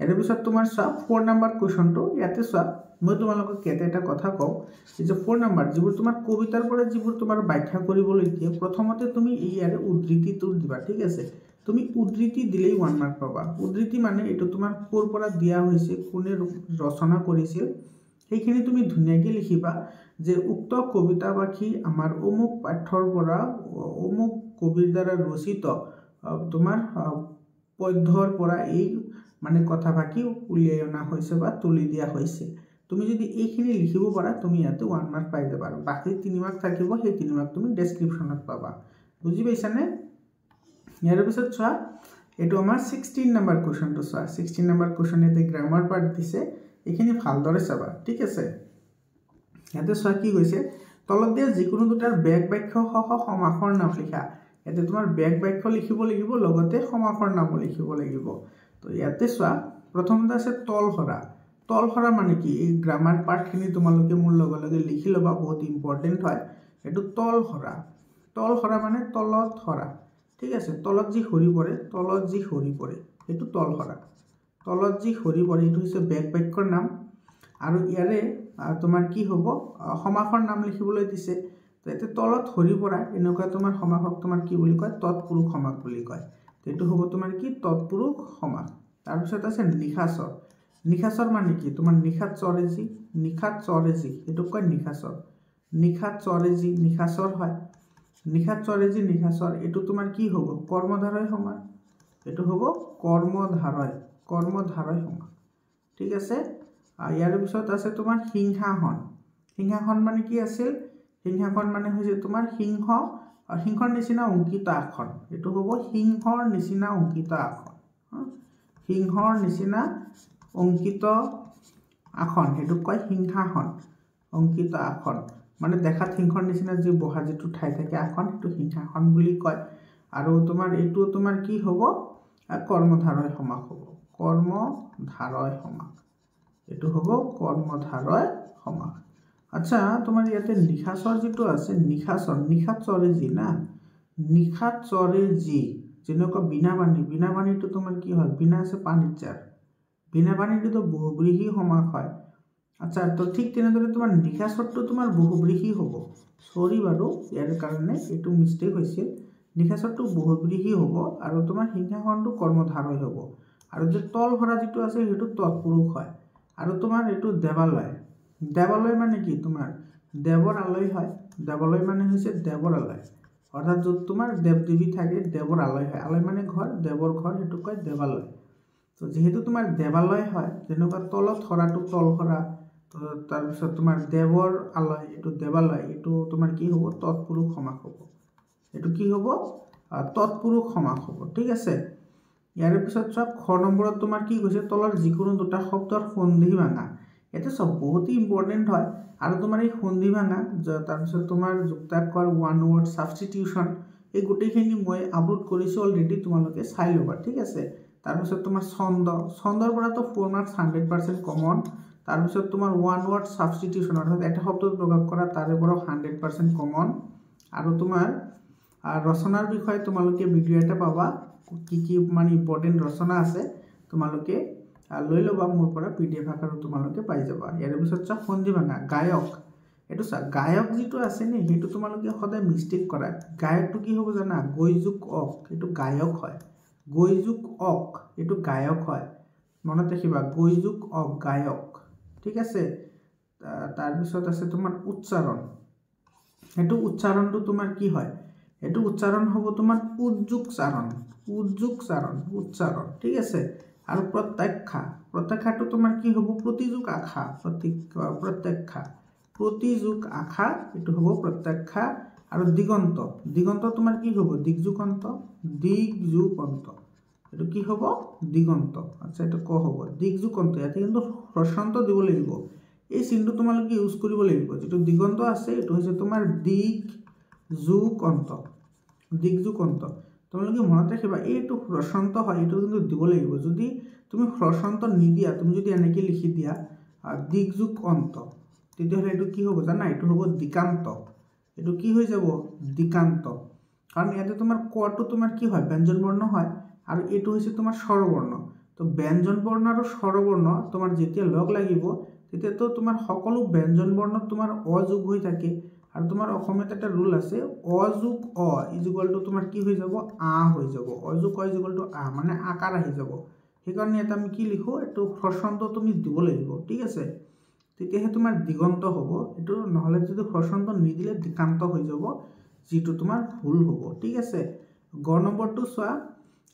ইয়াৰ পিছত তোমাৰ চোৱা 4 নম্বৰ কোৱেশ্চনটো ইয়াতে চোৱা মই তোমালোকক এটা কথা কওঁ যে 4 নম্বৰ যিবোৰ তোমাৰ কবিতাৰ পৰা যিবোৰ তোমাৰ ব্যাখ্যা কৰিবলৈ দিয়ে প্ৰথমতে তুমি ইয়াৰে উদ্ধৃতিটো দিবা ঠিক আছে তুমি উদ্ধৃতি দিলেই 1 মাৰ্ক পাবা উদ্ধৃতি মানে এটো তোমাৰ কোৰ পৰা দিয়া হৈছে কোনে ৰচনা কৰিছিল সেইখিনি তুমি ধুনীয়াকৈ লিখিবা যে উক্ত কবিতাবাখী আমাৰ অমুক পাঠ্যৰ পৰা অমুক কবিৰ দ্বাৰা ৰচিত তোমাৰ পদ্যৰ পৰা এই মানে কথাভাষী উলিয়াই অনা হৈছে বা তুলি দিয়া হৈছে তুমি যদি এইখিনি লিখিব পাৰা তুমি ইয়াতে 1 মাৰ্ক পাই যাবা আৰু বাকি 3 মাৰ্ক থাকিব সেই 3 মাৰ্ক তুমি ডেসক্ৰিপচনত পাবা বুজি পাইছানে ইয়াৰ পিছত চোৱা এটো আমাৰ 16 নম্বৰ কোৱেশ্চনটো চোৱা 16 নম্বৰ কোৱেশ্চন এতে গ্ৰামাৰ পাৰ্ট দিছে এইখিনি ভালদৰে চাবা ঠিক আছে ইয়াতে চোৱা কি কৈছে তলত দিয়া যিকোনো দুটাৰ বেক বাক্য সহ সমাসৰ নাম লিখা ইয়াতে তোমাৰ বেক বাক্য লিখিব লাগিব লগতে সমাসৰ নাম লিখিব লাগিব তো ইয়াতে চোৱা প্ৰথমতে আছে তলহৰা মানে কি এই গ্ৰামাৰ পাৰ্টখিনি তোমালোকে মোৰ লগে লিখি লবা বহুত ইম্পৰ্টেন্ট হয় এটো তলহৰা মানে তলত হৰা ঠিক আছে তলত যি সৰি পৰে এইটো তলসৰা তলত যি সৰি পৰে এইটো হৈছে বেক বাক্যৰ নাম আৰু ইয়াৰে তোমাৰ কি হ'ব সমাসৰ নাম লিখিবলৈ দিছে তো এতে তলত সৰি পৰা এনেকুৱা তোমাৰ সমাসক তোমাৰ কি বুলি কয় তৎপুৰুষ সমাস বুলি কয় এইটো হ'ব তোমাৰ কি তৎপুৰুষ সমাস তাৰপিছত আছে নিশাচৰ মানে কি তোমাৰ নিশাত চৰে যি এইটো কয় নিশাচৰ হয় নিশাচৰ এইটো তোমাৰ কি হ'ব কৰ্মধাৰয় সমাস এইটো হ'ব কৰ্মধাৰয় সমাস ঠিক আছে ইয়াৰ পিছত আছে তোমাৰ সিংহাসন মানে কি আছিল সিংহাসন মানে হৈছে তোমাৰ সিংহৰ নিচিনা অংকিত আসন এইটো হ'ব সিংহৰ নিচিনা অংকিত আসন সেইটো কয় সিংহাসন অংকিত আসন মানে দেখাত সিংহৰ নিচিনা যি বহা যিটো ঠাই থাকে আসন সেইটো সিংহাসন বুলি কয় আৰু তোমাৰ এইটো তোমাৰ কি হ'ব কৰ্মধাৰয় সমাস হ'ব এইটো হ'ব কৰ্মধাৰয় সমাস আচ্ছা তোমাৰ ইয়াতে নিশাচৰ যিটো আছে নিশাত চৰে যি যেনেকুৱা বিনা পানীটো তোমাৰ কি হয় বিনা আছে পানীত যাৰ বিনা পানীটো বহুব্ৰীহি সমাস হয় আচ্ছা তো ঠিক তেনেদৰে তোমাৰ নিশাচৰটো তোমাৰ বহুব্ৰীহি হ'ব সৰি বাৰু ইয়াৰ কাৰণে এইটো মিষ্টেক হৈছিল নিশাচৰটো বহুব্ৰীহি হ'ব আৰু তোমাৰ সিংহাসনটো কৰ্মধাৰয় হ'ব আৰু যে তলসৰা যিটো আছে সেইটো তৎপুৰুষ হয় আৰু তোমাৰ এইটো দেৱালয় মানে কি তোমাৰ দেৱৰ আলয় হয় দেৱালয় মানে হৈছে দেৱৰ আলয় অৰ্থাৎ য'ত তোমাৰ দেৱ দেৱী থাকে দেৱৰ আলয় হয় আলয় মানে ঘৰ দেৱৰ ঘৰ সেইটো কয় দেৱালয় তো যেহেতু তোমাৰ দেৱালয় হয় যেনেকুৱা তলত সৰাটো তলসৰা তাৰপিছত তোমাৰ দেৱৰ আলয় এইটো দেৱালয় এইটো তোমাৰ কি হ'ব তৎপুৰুষ সমাস হ'ব এইটো কি হ'ব তৎপুৰুষ সমাস হ'ব ঠিক আছে ইয়াৰ পিছত চোৱা খ নম্বৰত তোমাৰ কি কৈছে তলৰ যিকোনো দুটা শব্দৰ সন্ধি ভাঙা এটা সব বহুত ইম্পৰ্টেণ্ট হয় আৰু তোমাৰ এই সন্ধি ভাঙা তাৰপিছত তোমাৰ যুক্তাক্ষৰ ওৱান ৱৰ্ড সাবষ্টিটিউশন এই গোটেইখিনি মই আপলোড কৰিছোঁ অলৰেডি তোমালোকে চাই ল'বা ঠিক আছে তাৰপিছত তোমাৰ ছন্দৰ পৰাতো 4 মাৰ্কছ 100% কমন তাৰপিছত তোমাৰ ওৱান ৱৰ্ড সাবষ্টিটিউশন অৰ্থাৎ এটা শব্দত প্ৰকাশ কৰা তাৰে পৰা 100% কমন আৰু তোমাৰ ৰচনাৰ বিষয়ে তোমালোকে ভিডিঅ' এটা পাবা কি মানে ইম্পৰ্টেণ্ট ৰচনা আছে তোমালোকে লৈ ল'বা মোৰ পৰা PDF আকাৰত তোমালোকে পাই যাবা ইয়াৰ পিছত চা সন্ধি ভাঙা গায়ক এইটো চা গায়ক যিটো আছে নে সেইটো তোমালোকে সদায় মিষ্টেক কৰা গায়কটো কি হ'ব জানা গৈযুক অক এইটো গায়ক হয় গৈযুক অক এইটো গায়ক হয় মনত ৰাখিবা গৈযুক অক গায়ক ঠিক আছে তাৰপিছত আছে তোমাৰ উচ্চাৰণ এইটো উচ্চাৰণটো তোমাৰ কি হয় এইটো উচ্চাৰণ হ'ব তোমাৰ উচ্চাৰণ ঠিক আছে আৰু প্ৰত্যাখ্যাটো তোমাৰ কি হ'ব প্ৰতিযোগ আখা এইটো হ'ব প্ৰত্যাখ্যা আৰু দিগন্ত তোমাৰ কি হ'ব দিগযুগন্ত এইটো কি হ'ব দিগন্ত আচ্ছা এইটো ক হ'ব দিগযুগন্ত ইয়াতে কিন্তু হ্ৰস্বন্ত দিব লাগিব এই চিনটো তোমালোকে ইউজ কৰিব লাগিব যেটো দিগন্ত আছে এইটো হৈছে তোমাৰ দিগযুগন্ত তোমালোকে মনত ৰাখিবা এইটো হ্ৰস্বন্ত হয় এইটো কিন্তু দিব লাগিব যদি তুমি হ্ৰস্বন্ত নিদিয়া তুমি যদি এনেকৈ লিখি দিয়া দিগযুগন্ত তেতিয়াহ'লে এইটো কি হ'ব জানা এইটো হ'ব দিকান্ত এইটো কি হৈ যাব দিকান্ত কাৰণ ইয়াতে তোমাৰ কটো তোমাৰ কি হয় ব্যঞ্জন বৰ্ণ হয় আৰু এইটো হৈছে তোমাৰ স্বৰবৰ্ণ তো ব্যঞ্জন বৰ্ণ আৰু স্বৰবৰ্ণ তোমাৰ যেতিয়া লগ লাগিব তেতিয়াতো তোমাৰ সকলো ব্যঞ্জন বৰ্ণত তোমাৰ অযোগ হৈ থাকে আৰু তোমাৰ অসমীয়াত এটা ৰুল আছে অযোগ অ ইজুগল টু তোমাৰ কি হৈ যাব আ হৈ যাব অযোগ অ ইজুগল টু আ মানে আকাৰ আহি যাব সেইকাৰণে এটা আমি কি লিখো এইটো হ্ৰস্বন্ত তুমি দিব লাগিব ঠিক আছে তেতিয়াহে তোমাৰ দিগন্ত হ'ব এইটো নহ'লে যদি হ্ৰস্বন্ত নিদিলে দিকান্ত হৈ যাব যিটো তোমাৰ ভুল হ'ব ঠিক আছে গ নম্বৰটো চোৱা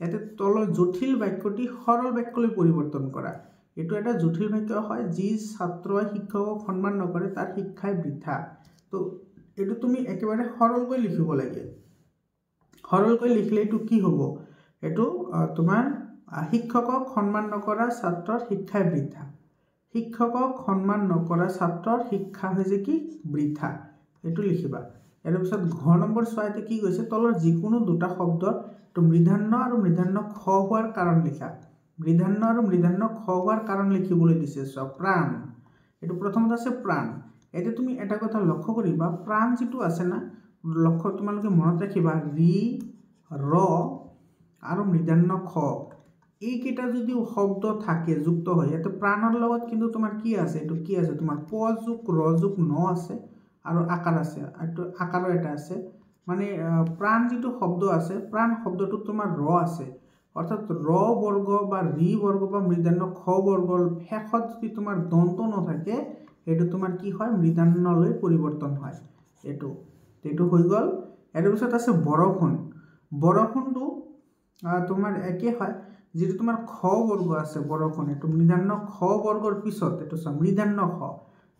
ইয়াতে তলৰ জটিল বাক্যটি সৰল বাক্যলৈ পৰিৱৰ্তন কৰা এইটো এটা জটিল বাক্য হয় যি ছাত্ৰই শিক্ষকক সন্মান নকৰে তাৰ শিক্ষাই বৃথা তো এইটো তুমি একেবাৰে সৰলকৈ লিখিব লাগে সৰলকৈ লিখিলে এইটো কি হ'ব এইটো তোমাৰ শিক্ষকক সন্মান নকৰা ছাত্ৰৰ শিক্ষাই বৃথা শিক্ষকক সন্মান নকৰা ছাত্ৰৰ শিক্ষা হৈছে কি বৃথা এইটো লিখিবা ইয়াৰ পিছত ঘ নম্বৰ ছয়তে কি কৈছে তলৰ যিকোনো দুটা শব্দৰ তো মৃধান্য আৰু মৃধান্য খ হোৱাৰ কাৰণ লিখা মৃধান্য আৰু মৃধান্য খ হোৱাৰ কাৰণ লিখিবলৈ দিছে চোৱা প্ৰাণ এইটো প্ৰথমত আছে প্ৰাণ এতিয়া তুমি এটা কথা লক্ষ্য কৰিবা প্ৰাণ যিটো আছে না লক্ষ্য তোমালোকে মনত ৰাখিবা ৰি ৰ আৰু মূৰ্ধন্য খ এইকেইটা যদি শব্দ থাকে যুক্ত হয় ইয়াতে প্ৰাণৰ লগত কিন্তু তোমাৰ কি আছে এইটো কি আছে তোমাৰ প যোগ ৰ যোগ ন আছে আৰু আকাৰ আছে এইটো আকাৰৰ এটা আছে মানে প্ৰাণ যিটো শব্দ আছে প্ৰাণ শব্দটো তোমাৰ ৰ আছে অৰ্থাৎ ৰ বৰ্গ বা ৰি বৰ্গ বা মূৰ্ধন্য খ বৰ্গৰ শেষত যদি তোমাৰ দন্ত নাথাকে এইটো তোমাৰ কি হয় মূৰ্ধন্যলৈ পৰিৱৰ্তন হয় এইটো হৈ গ'ল ইয়াৰ পিছত আছে বৰষুণ বৰষুণটো তোমাৰ একে হয় যেটো তোমাৰ খ বৰ্গ আছে বৰষুণ এইটো মূৰ্ধন্য খ বৰ্গৰ পিছত এইটো মূৰ্ধন্য খ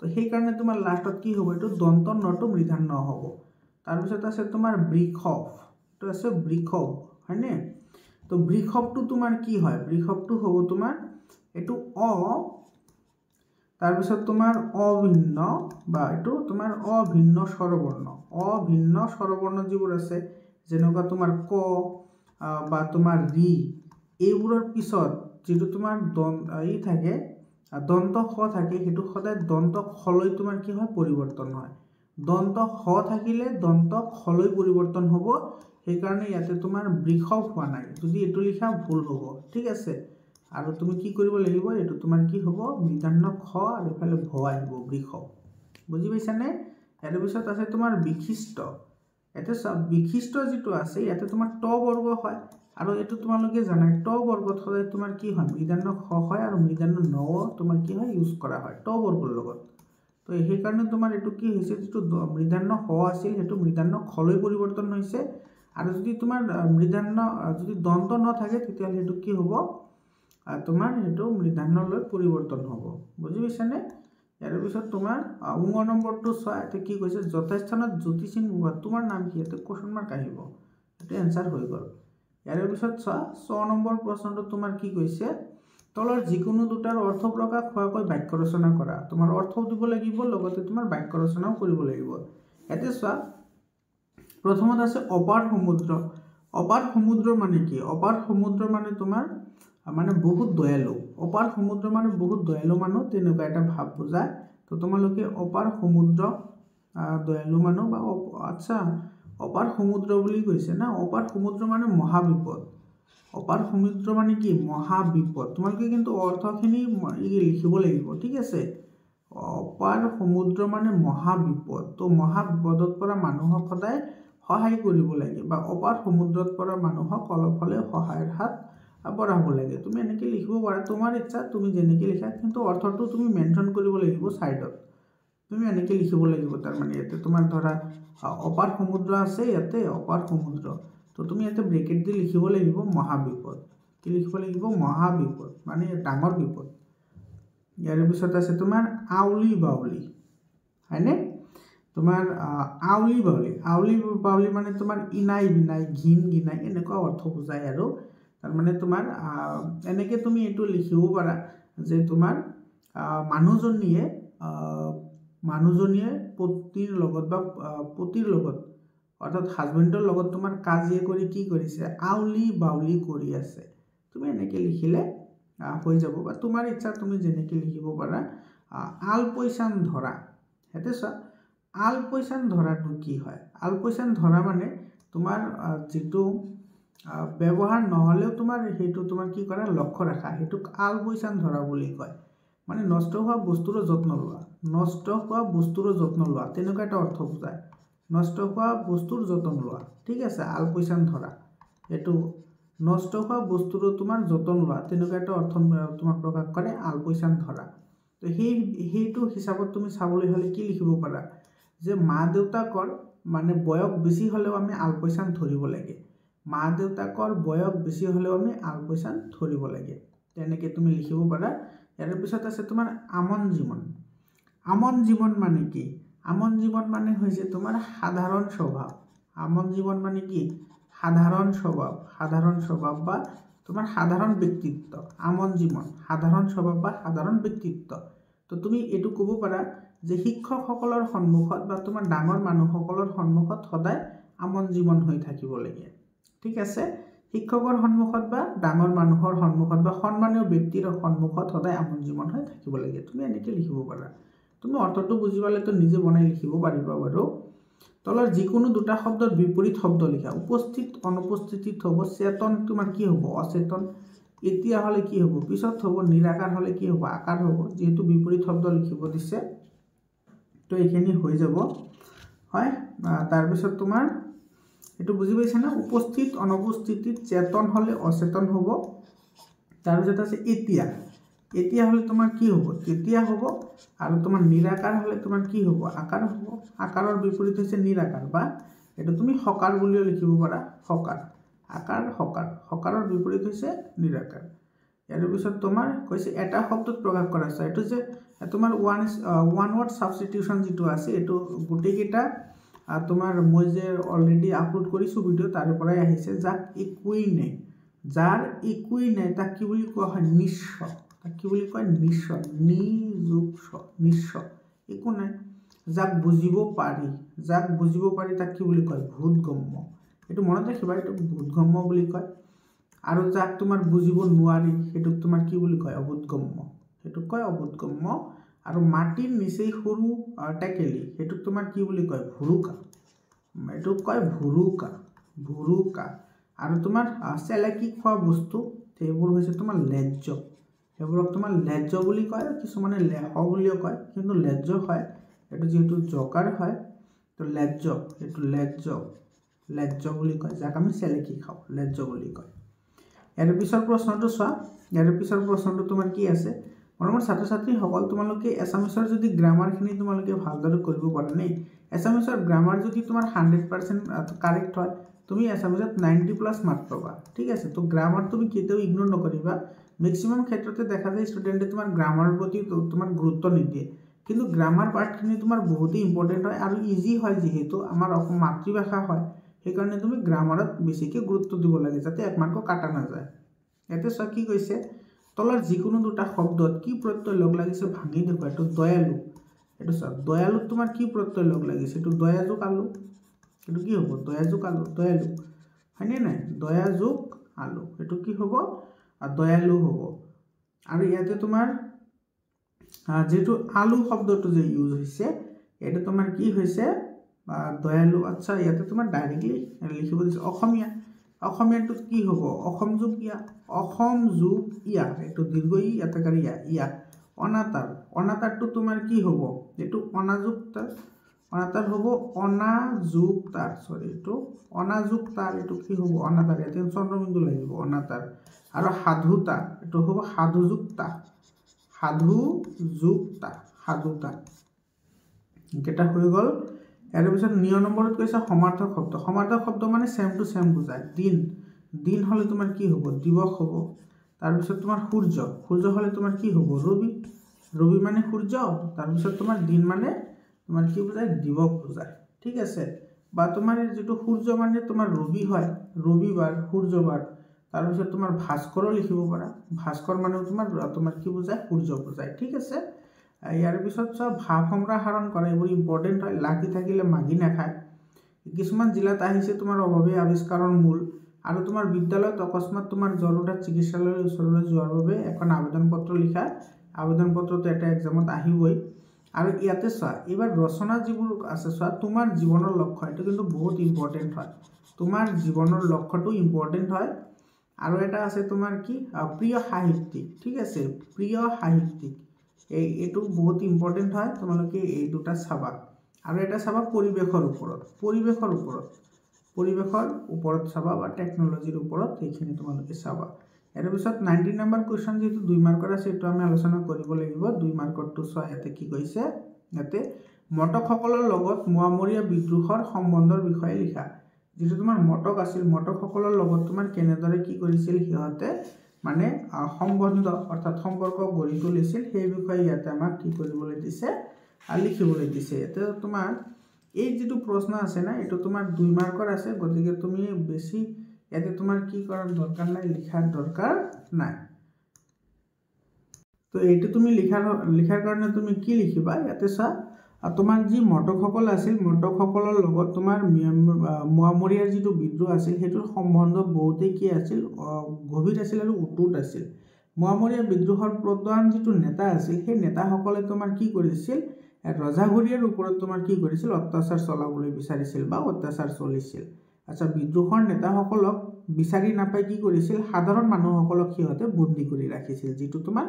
তো সেই কাৰণে তোমাৰ লাষ্টত কি হ'ব এইটো দন্ত নটো মূৰ্ধন্য হ'ব তাৰ পিছত আছে তোমাৰ বৃষভ তো আছে বৃষভ হয়নে তো বৃষভটো তোমাৰ কি হয় বৃষভটো হ'ব তোমাৰ এইটো তাৰ পিছত তোমাৰ অভিন্ন বা এইটো তোমাৰ অভিন্ন স্বৰবৰ্ণ যিবোৰ আছে যেনেকুৱা তোমাৰ ক বা তোমাৰ ৰি এইবোৰৰ পিছত যেটো তোমাৰ থাকে দন্ত খ থাকে হেতু সদায় দন্ত খলৈ তোমাৰ কি হয় পৰিৱৰ্তন হয় দন্ত খ থাকিলে দন্ত খলৈ পৰিৱৰ্তন হ'ব সেই কাৰণে ইয়াতে তোমাৰ বৃষভ হোৱা নাই যদি এটো লিখা ভুল হ'ব ঠিক আছে আৰু তুমি কি কৰিব লাগিব এটো তোমাৰ কি হ'ব মূৰ্ধন্য খ আৰু ইফালে ভ আহিব বৃষভ বুজি পাইছা নে ইয়াৰ পিছত আছে তোমাৰ বিশিষ্ট এতে বিশিষ্ট যেটো আছে ইয়াতে তোমাৰ ট বৰ্গ হয় আৰু এটো তোমালোকে জানা ট বৰ্গত সদায় তোমাৰ কি হয় মূৰ্ধন্য খ হয় আৰু মূৰ্ধন্য ন তোমাৰ কি হয় ইউজ কৰা হয় ট বৰ্গৰ লগত তো এই কাৰণে তোমাৰ এটো কি হৈছে যেটো মূৰ্ধন্য হ আছিল হেতু মূৰ্ধন্য খলৈ পৰিৱৰ্তন হৈছে আৰু যদি তোমাৰ মূৰ্ধন্য যদি দন্ত ন থাকে তেতিয়া হেতু কি হ'ব তোমাৰ হেতু মূৰ্ধন্যলৈ পৰিৱৰ্তন হ'ব বুজি পাইছা নে ইয়াৰ পিছত তোমাৰ 9 নম্বৰটো চোৱা এতে কি কৈছে যথাস্থানত জ্যোতিষিন মুখত তোমাৰ নাম কি এতে কোৱেশ্চন মাৰ্ক আহিব এতে आंसर হৈ গল ইয়াৰ পিছত চোৱা 6 নম্বৰ প্ৰশ্নটো তোমাৰ কি কৈছে তলৰ যিকোনো দুটাৰ অৰ্থ প্ৰকাশ হোৱাকৈ বাক্য ৰচনা কৰা তোমাৰ অৰ্থ দিব লাগিব লগতে তোমাৰ বাক্য ৰচনাও কৰিব লাগিব এতে চোৱা প্ৰথমত আছে অপাৰ সমুদ্ৰ মানে কি অপাৰ সমুদ্ৰ মানে তোমাৰ মানে বহুত দয়ালু অপাৰ সমুদ্ৰ মানে বহুত দয়ালু মানুহ তেনেকুৱা এটা ভাব বুজায় তো তোমালোকে অপাৰ সমুদ্ৰ দয়ালু মানুহ বা আচ্ছা অপাৰ সমুদ্ৰ বুলি কৈছে না অপাৰ সমুদ্ৰ মানে মহাবিপদ অপাৰ সমুদ্ৰ মানে কি মহাবিপদ তোমালোকে কিন্তু অৰ্থখিনি লিখিব লাগিব ঠিক আছে অপাৰ সমুদ্ৰ মানে মহাবিপদ তো মহাবিপদত পৰা মানুহক সদায় সহায় কৰিব লাগে বা অপাৰ সমুদ্ৰত পৰা মানুহক অলপ হলে সহায়ৰ হাত বঢ়াব লাগে তুমি এনেকৈ লিখিব পাৰা তোমাৰ ইচ্ছা তুমি যেনেকৈ লিখা কিন্তু অৰ্থটো তুমি মেনশন কৰিব লাগিব সাইডত তুমি এনেকৈ লিখিব লাগিব তাৰ মানে ইয়াতে তোমাৰ ধৰা অপাৰ সমুদ্ৰ আছে ইয়াতে অপাৰ সমুদ্ৰ তো তুমি ইয়াতে ব্ৰেকেট দি লিখিব লাগিব মহাবিপদ কি লিখিব লাগিব মহাবিপদ মানে ডাঙৰ বিপদ ইয়াৰ পিছত আছে তোমাৰ আউলি বাউলি হয়নে তোমাৰ আউলি বাউলি মানে তোমাৰ ইনাই বিনাই ঘিন গিনাই এনেকুৱা অৰ্থ বুজায় আৰু তাৰ মানে তোমাৰ এনেকে তুমি এটো লিখিব পাৰা যে তোমাৰ মানুহজনীয়ে পত্নীৰ লগত বা পতিৰ লগত অৰ্থাৎ হাজবেণ্ডৰ লগত তোমাৰ কাজিয়া কৰি কি কৰিছে আউলি বাউলি কৰি আছে তুমি এনেকে লিখিলে হৈ যাব বা তোমাৰ ইচ্ছা তুমি যেনেকে লিখিব পাৰা আলপৈচান ধৰা হেতে চা আলপৈচান ধৰাটো কি হয় আলপৈচান ধৰা মানে তোমাৰ যেটো ব্যৱহাৰ নহলেও তোমাৰ হেতু তোমাৰ কি কৰা লক্ষ্য ৰাখা হেতুক আলপৈচান ধৰা বুলি কয় মানে নষ্ট হোৱা বস্তুৰ যত্ন লোৱা তেনেকুৱা এটা অৰ্থ বুজায় নষ্ট হোৱা বস্তুৰ যত্ন লোৱা ঠিক আছে আলপৈচান ধৰা এটো নষ্ট হোৱা বস্তুৰ তোমাৰ যত্ন লোৱা তেনেকুৱা এটা অৰ্থ তোমাৰ প্ৰকাশ কৰে আলপৈচান ধৰা তো হেতু হিচাপত তুমি চাবলৈ হলে কি লিখিব পাৰা যে মা দেউতাকৰ মানে বয়স বেছি হলেও আমি আলপৈচান ধৰিব লাগে মা দেউতাকৰ বয়স বেছি হলেও আমি আলপৈচান ধৰিব লাগে তেনেকৈ তুমি লিখিব পাৰা ইয়াৰ পিছত আছে তোমাৰ আমন জীৱন মানে কি আমন জীৱন মানে হৈছে তোমাৰ সাধাৰণ স্বভাৱ আমন জীৱন মানে কি সাধাৰণ স্বভাৱ বা তোমাৰ সাধাৰণ ব্যক্তিত্ব আমন জীৱন সাধাৰণ স্বভাৱ বা সাধাৰণ ব্যক্তিত্ব তো তুমি এটো ক'ব পাৰা যে শিক্ষকসকলৰ সন্মুখত বা তোমাৰ ডাঙৰ মানুহসকলৰ সন্মুখত সদায় আমন জীৱন হৈ থাকিব লাগে ঠিক আছে শিক্ষকৰ সন্মুখত বা ডাঙৰ মানুহৰ সন্মুখত বা সন্মানীয় ব্যক্তিৰ সন্মুখত সদায় আমন জীৱন হৈ থাকিব লাগে তুমি এনেকৈ লিখিব পাৰা তুমি অৰ্থটো বুজি পালে তো নিজে বনাই লিখিব পাৰিবা বাৰু তলৰ যিকোনো দুটা শব্দৰ বিপৰীত শব্দ লিখা উপস্থিত অনুপস্থিতিত হ'ব চেতন তোমাৰ কি হ'ব অচেতন এতিয়া হলে কি হ'ব পিছত হ'ব নিৰাকাৰ হলে কি হ'ব আকাৰ হ'ব যেহেতু বিপৰীত শব্দ লিখিব দিছে তো এইখিনি হৈ যাব হয় তাৰ পিছত তোমাৰ এটো বুজি পাইছা না উপস্থিত অনুপস্থিতিত চেতন হলে অচেতন হ'ব তাৰ পিছত আছে এতিয়া হলে তোমাৰ কি হ'ব তেতিয়া হ'ব আৰু তোমাৰ নিৰাকাৰ হলে তোমাৰ কি হ'ব আকাৰ হ'ব আকাৰৰ বিপৰীত হৈছে নিৰাকাৰ বা এটো তুমি হকাৰ বুলিও লিখিব পাৰা হকাৰ আকাৰ হকাৰৰ বিপৰীত হৈছে নিৰাকাৰ ইয়াৰ পিছত তোমাৰ কৈছে এটা শব্দত প্ৰকাশ কৰা আছে এটো যে তোমাৰ ওৱান ওয়াৰ্ড সাবস্টিটিউশন যেটো আছে এটো গুটেই কেটা তোমাৰ মই যে অলৰেডি আপলোড কৰিছো ভিডিও তাৰ পৰাই আহিছে যাক একোই নাই যাৰ একোই নাই তাক কি বুলি কোৱা হয় নিশ্চ তাক কি বুলি কয় নিশ্চ নিশ্চ একো নাই যাক বুজিব পাৰি তাক কি বুলি কয় ভূতগম্য এটো মনত ৰাখিবা এটো ভূতগম্য বুলি কয় আৰু যাক তোমাৰ বুজিব নোৱাৰি এটো তোমাৰ কি বুলি কয় অবোধগম্য এটো কয় অবোধগম্য আৰু মাটিৰ নিচেই সৰু টেকেলি এটো তোমাৰ কি বুলি কয় ভুৰুকা এটো কয় ভুৰুকা আৰু তোমাৰ চেলাকি খোৱা বস্তু সেইবোৰ হৈছে তোমাৰ লেজ্জ সেইবোৰক তোমাৰ লেজ্জ বুলি কয় কিছুমানে লেহ বুলিও কয় কিন্তু লেজ্জ হয় এটো যেহেতু জকাৰ হয় তো লেজ্জ এটো লেজ্জ বুলি কয় যাক আমি চেলাকি খাওঁ লেজ্জ বুলি কয় ইয়াৰ পিছৰ প্ৰশ্নটো চোৱা ইয়াৰ পিছৰ প্ৰশ্নটো তোমাৰ কি আছে মৰমৰ ছাত্ৰ ছাত্ৰী সকল তোমালোকে এছামিছৰ যদি গ্ৰামাৰখিনি তোমালোকে ভালদৰে কৰিব পাৰা নাই এছামিছৰ গ্ৰামাৰ যদি তোমাৰ 100% কাৰেক্ট হয় তুমি এছামিছত 90+ মাৰ্ক পাবা ঠিক আছে তো গ্ৰামাৰ তুমি কেতিয়াও ইগনোৰ নকৰিবা ম্যাক্সিমাম ক্ষেত্ৰতে দেখা যায় ষ্টুডেন্টে তোমাৰ গ্ৰামাৰৰ প্ৰতি তোমাৰ গুৰুত্ব নিদিয়ে কিন্তু গ্ৰামাৰ পাৰ্টখিনি তোমাৰ বহুতেই ইম্পৰ্টেন্ট হয় আৰু ইজি হয় যেহেতু আমাৰ অসম মাতৃভাষা হয় সেইকাৰণে তুমি গ্ৰামাৰত বেছিকৈ গুৰুত্ব দিব লাগে যাতে এক মাৰ্ক কাটা না যায় এতে সব কি কৈছে তলৰ যিকোনো দুটা শব্দত কি প্ৰত্যয় লগ লাগিছে ভাঙি দেখো এটো দয়ালু এটো সব দয়ালু তোমাৰ কি প্ৰত্যয় লগ লাগিছে এটো দয়াযুক আলু এটো কি হ'ব দয়াযুক আলু দয়ালু হয়নে নাই দয়াযুক আলু এটো কি হ'ব দয়ালু হ'ব আৰু ইয়াতে তোমাৰ যেটো আলু শব্দটো যে ইউজ হৈছে এটা তোমাৰ কি হৈছে দয়ালু আচ্ছা ইয়াতে তোমাৰ ডাইৰেক্টলি লিখিব দিছে অসমীয়াটো কি হ'ব অসম যোগ ইয়া এটো দীর্ঘ ই এতকাৰী ইয়া অনাতাৰটো তোমাৰ কি হ'ব এটো অনাতাৰ হ'ব অনাযুক্তাৰ এটো অনাযুক্তাৰ এটো কি হ'ব অনাতাৰ এতে চন্দ্ৰবিন্দু লাগিব অনাতাৰ আৰু সাধুতা এটো হ'ব সাধুযুক্তা কেটা হৈ গল ইয়াৰ পিছত 9 নম্বৰত কৈছে সমাৰ্থক শব্দ মানে সেম টু সেম বুজায় দিন হলে তোমাৰ কি হ'ব দিবস হ'ব তাৰ পিছত তোমাৰ সূৰ্য হলে তোমাৰ কি হ'ব ৰবি মানে সূৰ্য তাৰ পিছত তোমাৰ দিন মানে তোমাৰ কি বুজায় দিবস বুজায় ঠিক আছে বা তোমাৰ যেটো সূৰ্য মানে তোমাৰ ৰবি হয় ৰবিবাৰ সূৰ্যবাৰ তাৰ পিছত তোমাৰ ভাস্কৰ লিখিব পাৰা ভাস্কৰ মানে তোমাৰ কি বুজায় সূৰ্য বুজায় ঠিক আছে ইয়াৰ পিছত সব ভাৱ সম্ৰাহৰণ কৰা এইবোৰ ইম্পৰ্টেন্ট হয় লাগি থাকিলে মাগি নাখায় কিছুমান জিলাত আহিছে তোমাৰ অভাৱে আৱিষ্কাৰৰ মূল আৰু তোমাৰ বিদ্যালয়ত অকস্মাত তোমাৰ জৰুৰত চিকিৎসালয়ৰ ওচৰলৈ যোৱাৰ বাবে এখন আবেদন পত্ৰ লিখা আবেদন পত্ৰটো এটা এক্সামত আহিবই আৰু ইয়াতে চোৱা এবাৰ ৰচনা যিবোৰ আছে চোৱা তোমাৰ জীৱনৰ লক্ষ্য এটা কিন্তু বহুত ইম্পৰ্টেন্ট হয় তোমাৰ জীৱনৰ লক্ষ্যটো ইম্পৰ্টেন্ট হয় আৰু এটা আছে তোমাৰ কি প্ৰিয় সাহিত্যিক ঠিক আছে প্ৰিয় সাহিত্যিক এইটো বহুত ইম্পৰ্টেন্ট হয় তোমালোকে এই দুটা চাবা আৰু এটা চাবা পৰিবেশৰ ওপৰত চাবা বা টেকনলজিৰ ওপৰত এইখিনি তোমালোকে চাবা এৰ পিছত 90 নম্বৰ কোৱেশ্চন যেটো 2 মাৰ্কৰ আছে এটো আমি আলোচনা কৰিব লাগিব 2 মাৰ্কৰটো চোৱা ইয়াতে কি কৈছে ইয়াতে মটকসকলৰ লগত মুৱামৰীয়া বিদ্ৰোহৰ সম্বন্ধৰ বিষয়ে লিখা যেটো তোমাৰ মটক আছিল মটকসকলৰ লগত তোমাৰ কেনেদৰে কি কৰিছিল সিহঁতে মানে সম্বন্ধ অৰ্থাৎ সম্পৰ্ক গঢ়ি তুলিছিল সেই বিষয়ে ইয়াতে আমাক কি কৰিবলৈ দিছে লিখিবলৈ দিছে এতে তোমাৰ এই যেটো প্ৰশ্ন আছে না এটো তোমাৰ 2 মাৰ্কৰ আছে গতিকে তুমি বেছি ইয়াতে তোমাৰ কি কৰাৰ দৰকাৰ নাই লিখাৰ দৰকাৰ নাই তো এইটো তুমি লিখাৰ কাৰণে তুমি কি লিখিবা ইয়াতে চা তোমাৰ যি মটকসকল আছিল মটকসকলৰ লগত তোমাৰ মুৱামৰীয়াৰ যেটো বিদ্ৰোহ আছিল হেতুৰ সম্বন্ধ বহুতেই কি আছিল গভীৰ আছিল আৰু উটুট আছিল মুৱামৰীয়া বিদ্ৰোহৰ প্ৰধান যেটো নেতা আছিল সেই নেতাসকলে তোমাৰ কি কৰিছিল ৰজাঘৰীয়াৰ ওপৰত তোমাৰ কি কৰিছিল অত্যাচাৰ চলাবলৈ বিচাৰিছিল বা অত্যাচাৰ চলিছিল আচ্ছা বিদ্ৰোহৰ নেতাসকলক বিচাৰি নাপাই কি কৰিছিল সাধাৰণ মানুহসকলক সিহঁতে বন্দী কৰি ৰাখিছিল যিটো তোমাৰ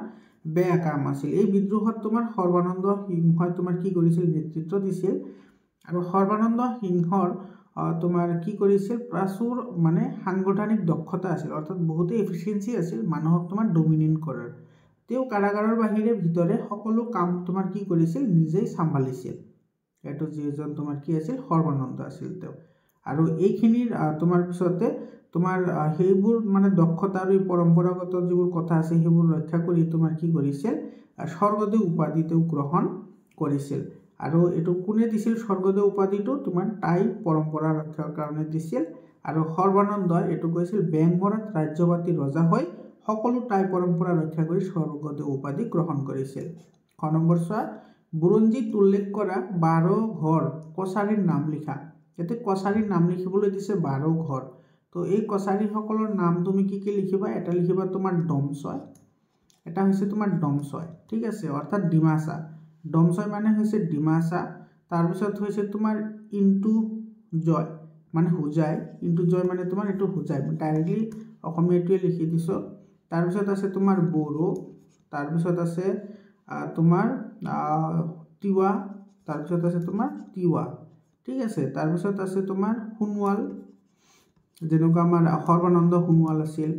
বেয়া কাম আছিল এই বিদ্ৰোহত তোমাৰ সৰ্বানন্দ সিংহই তোমাৰ কি কৰিছিল নেতৃত্ব দিছিল আৰু সৰ্বানন্দ সিংহৰ তোমাৰ কি কৰিছিল প্ৰচুৰ মানে সাংগঠনিক দক্ষতা আছিল অৰ্থাৎ বহুতে এফিচিয়েন্সি আছিল মানুহক তোমাৰ ডমিনেট কৰাৰ তেওঁ কাৰাগাৰৰ বাহিৰে ভিতৰে সকলো কাম তোমাৰ কি কৰিছিল নিজেই চম্ভালিছিল এটো যিজন তোমাৰ কি আছিল সৰ্বানন্দ আছিল তেওঁ আৰু এইখিনিৰ তোমাৰ পিছতে তোমাৰ সেইবোৰ মানে দক্ষতা আৰু পৰম্পৰাগত যিবোৰ কথা আছে সেইবোৰ ৰক্ষা কৰি তোমাৰ কি কৰিছিল স্বৰ্গদেউ উপাধি তেওঁ গ্ৰহণ কৰিছিল আৰু এটো কোনে দিছিল স্বৰ্গদেউ উপাধিটো তোমাৰ টাই পৰম্পৰা ৰক্ষাৰ কাৰণে দিছিল আৰু সৰ্বানন্দ এটো কৈছিল বেংগৰত ৰাজ্যবাদী ৰজা হৈ সকলো টাই পৰম্পৰা ৰক্ষা কৰি স্বৰ্গদেউ উপাধি গ্ৰহণ কৰিছিল খ নম্বৰ চোৱা বুৰঞ্জীত উল্লেখ কৰা 12 ঘৰ কছাৰীৰ নাম লিখা এতে কছাৰীৰ নাম লিখিবলৈ দিছে 12 ঘৰ তো এই কছাৰীসকলৰ নাম তুমি কি লিখিবা এটা লিখিবা তোমাৰ ডমছয় এটা হৈছে তোমাৰ ডমছয় ঠিক আছে অৰ্থাৎ ডিমাসা ডমছয় মানে হৈছে ডিমাসা তাৰ পিছত হৈছে তোমাৰ ইনটু জয় মানে হুজাই ইনটু জয় মানে তোমাৰ এটো হুজাই ডাইৰেক্টলি অসমীয়াটোৱে লিখি দিছো তাৰ পিছত আছে তোমাৰ বড়ো তাৰ পিছত আছে তোমাৰ তিৱা তাৰ পিছত আছে তোমাৰ তিৱা ঠিক আছে তাৰ পিছত আছে তোমাৰ সোণোৱাল যেনেকুৱা আমাৰ সৰ্বানন্দ সোণোৱাল আছিল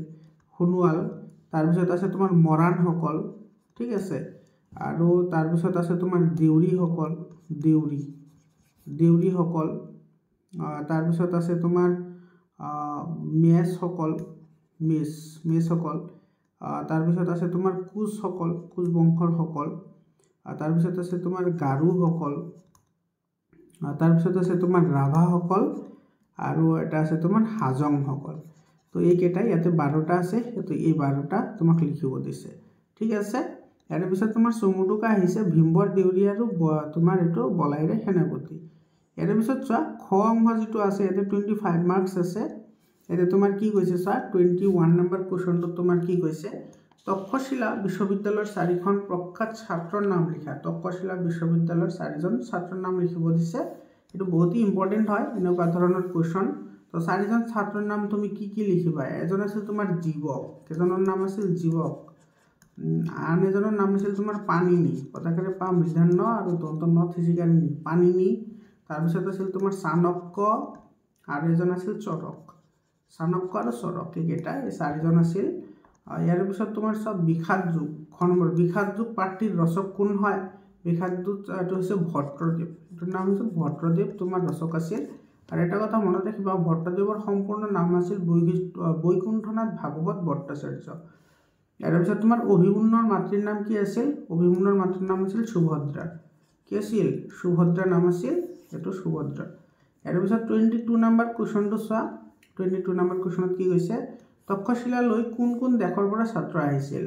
সোণোৱাল তাৰ পিছত আছে তোমাৰ মৰাণ সকল ঠিক আছে আৰু তাৰ পিছত আছে তোমাৰ দেউৰী সকল দেউৰী সকল তাৰ পিছত আছে তোমাৰ মেছ সকল মেছ সকল তাৰ পিছত আছে তোমাৰ কোচ সকল কোচ বংশৰ সকল তাৰ পিছত আছে তোমাৰ গাৰু সকল তাৰ পিছত আছে তোমাৰ ৰাভা সকল আৰু এটা আছে তোমাৰ হাজং সকল তো এই কেইটা ইয়াতে 12টা আছে তো এই 12টা তোমাক লিখিব দিছে ঠিক আছে ইয়াৰ পিছত তোমাৰ চমুটুকা আহিছে ভীমবৰ দেউৰী আৰু তোমাৰ এটো বলাইৰে সেনাপতি ইয়াৰ পিছত চোৱা খ অংশ যেটো আছে এতে 25 মাৰ্কস আছে এতে তোমাৰ কি কৈছে চোৱা 21 নম্বৰ কোৱেশ্চনটো তোমাৰ কি কৈছে তক্ষশিলা বিশ্ববিদ্যালয়ৰ 4খন প্ৰখ্যাত ছাত্ৰৰ নাম লিখা তক্ষশিলা বিশ্ববিদ্যালয়ৰ 4জন ছাত্ৰৰ নাম লিখিব দিছে এটো বহুত ইম্পৰ্টেন্ট হয় এনেকুৱা ধৰণৰ কোৱেশ্চন তো 4জন ছাত্ৰৰ নাম তুমি কি লিখিবা এজন আছিল তোমাৰ জীবক এজনৰ নাম আছিল জীবক আন এজনৰ নাম আছিল তোমাৰ পানিনি পতাকাৰে পা মৃধান্য আৰু দন্ত ন থিচিকানি পানিনি তাৰ পিছত আছিল তোমাৰ চাণক্য আৰু এজন আছিল চৰক চাণক্য আৰু চৰক এইকেইটা এই 4জন আছিল ইয়াৰ পিছত তোমাৰ সব বিখ্যাত যুগ খ নম্বৰ বিখ্যাত যুগ পাঠটিৰ ৰচক কোন হয় বিখ্যাত যুগ এটো হৈছে ভট্টদেৱ এটোৰ নাম হৈছে ভট্টদেৱ তোমাৰ ৰচক আছিল আৰু এটা কথা মনত ৰাখিবা ভট্টদেৱৰ সম্পূৰ্ণ নাম আছিল বৈকুণ্ঠনাথ ভাগৱত ভট্টাচাৰ্য ইয়াৰ পিছত তোমাৰ অভিমন্যুৰ মাতৃৰ নাম কি আছিল অভিমন্যুৰ মাতৃৰ নাম আছিল সুভদ্ৰা কি আছিল সুভদ্ৰা নাম আছিল এটো সুভদ্ৰা ইয়াৰ পিছত 22 নম্বৰ কোৱেশ্চনটো চোৱা 22 নম্বৰ কোৱেশ্চনত কি কৈছে তক্ষশিলালৈ কোন দেশৰ পৰা ছাত্ৰ আহিছিল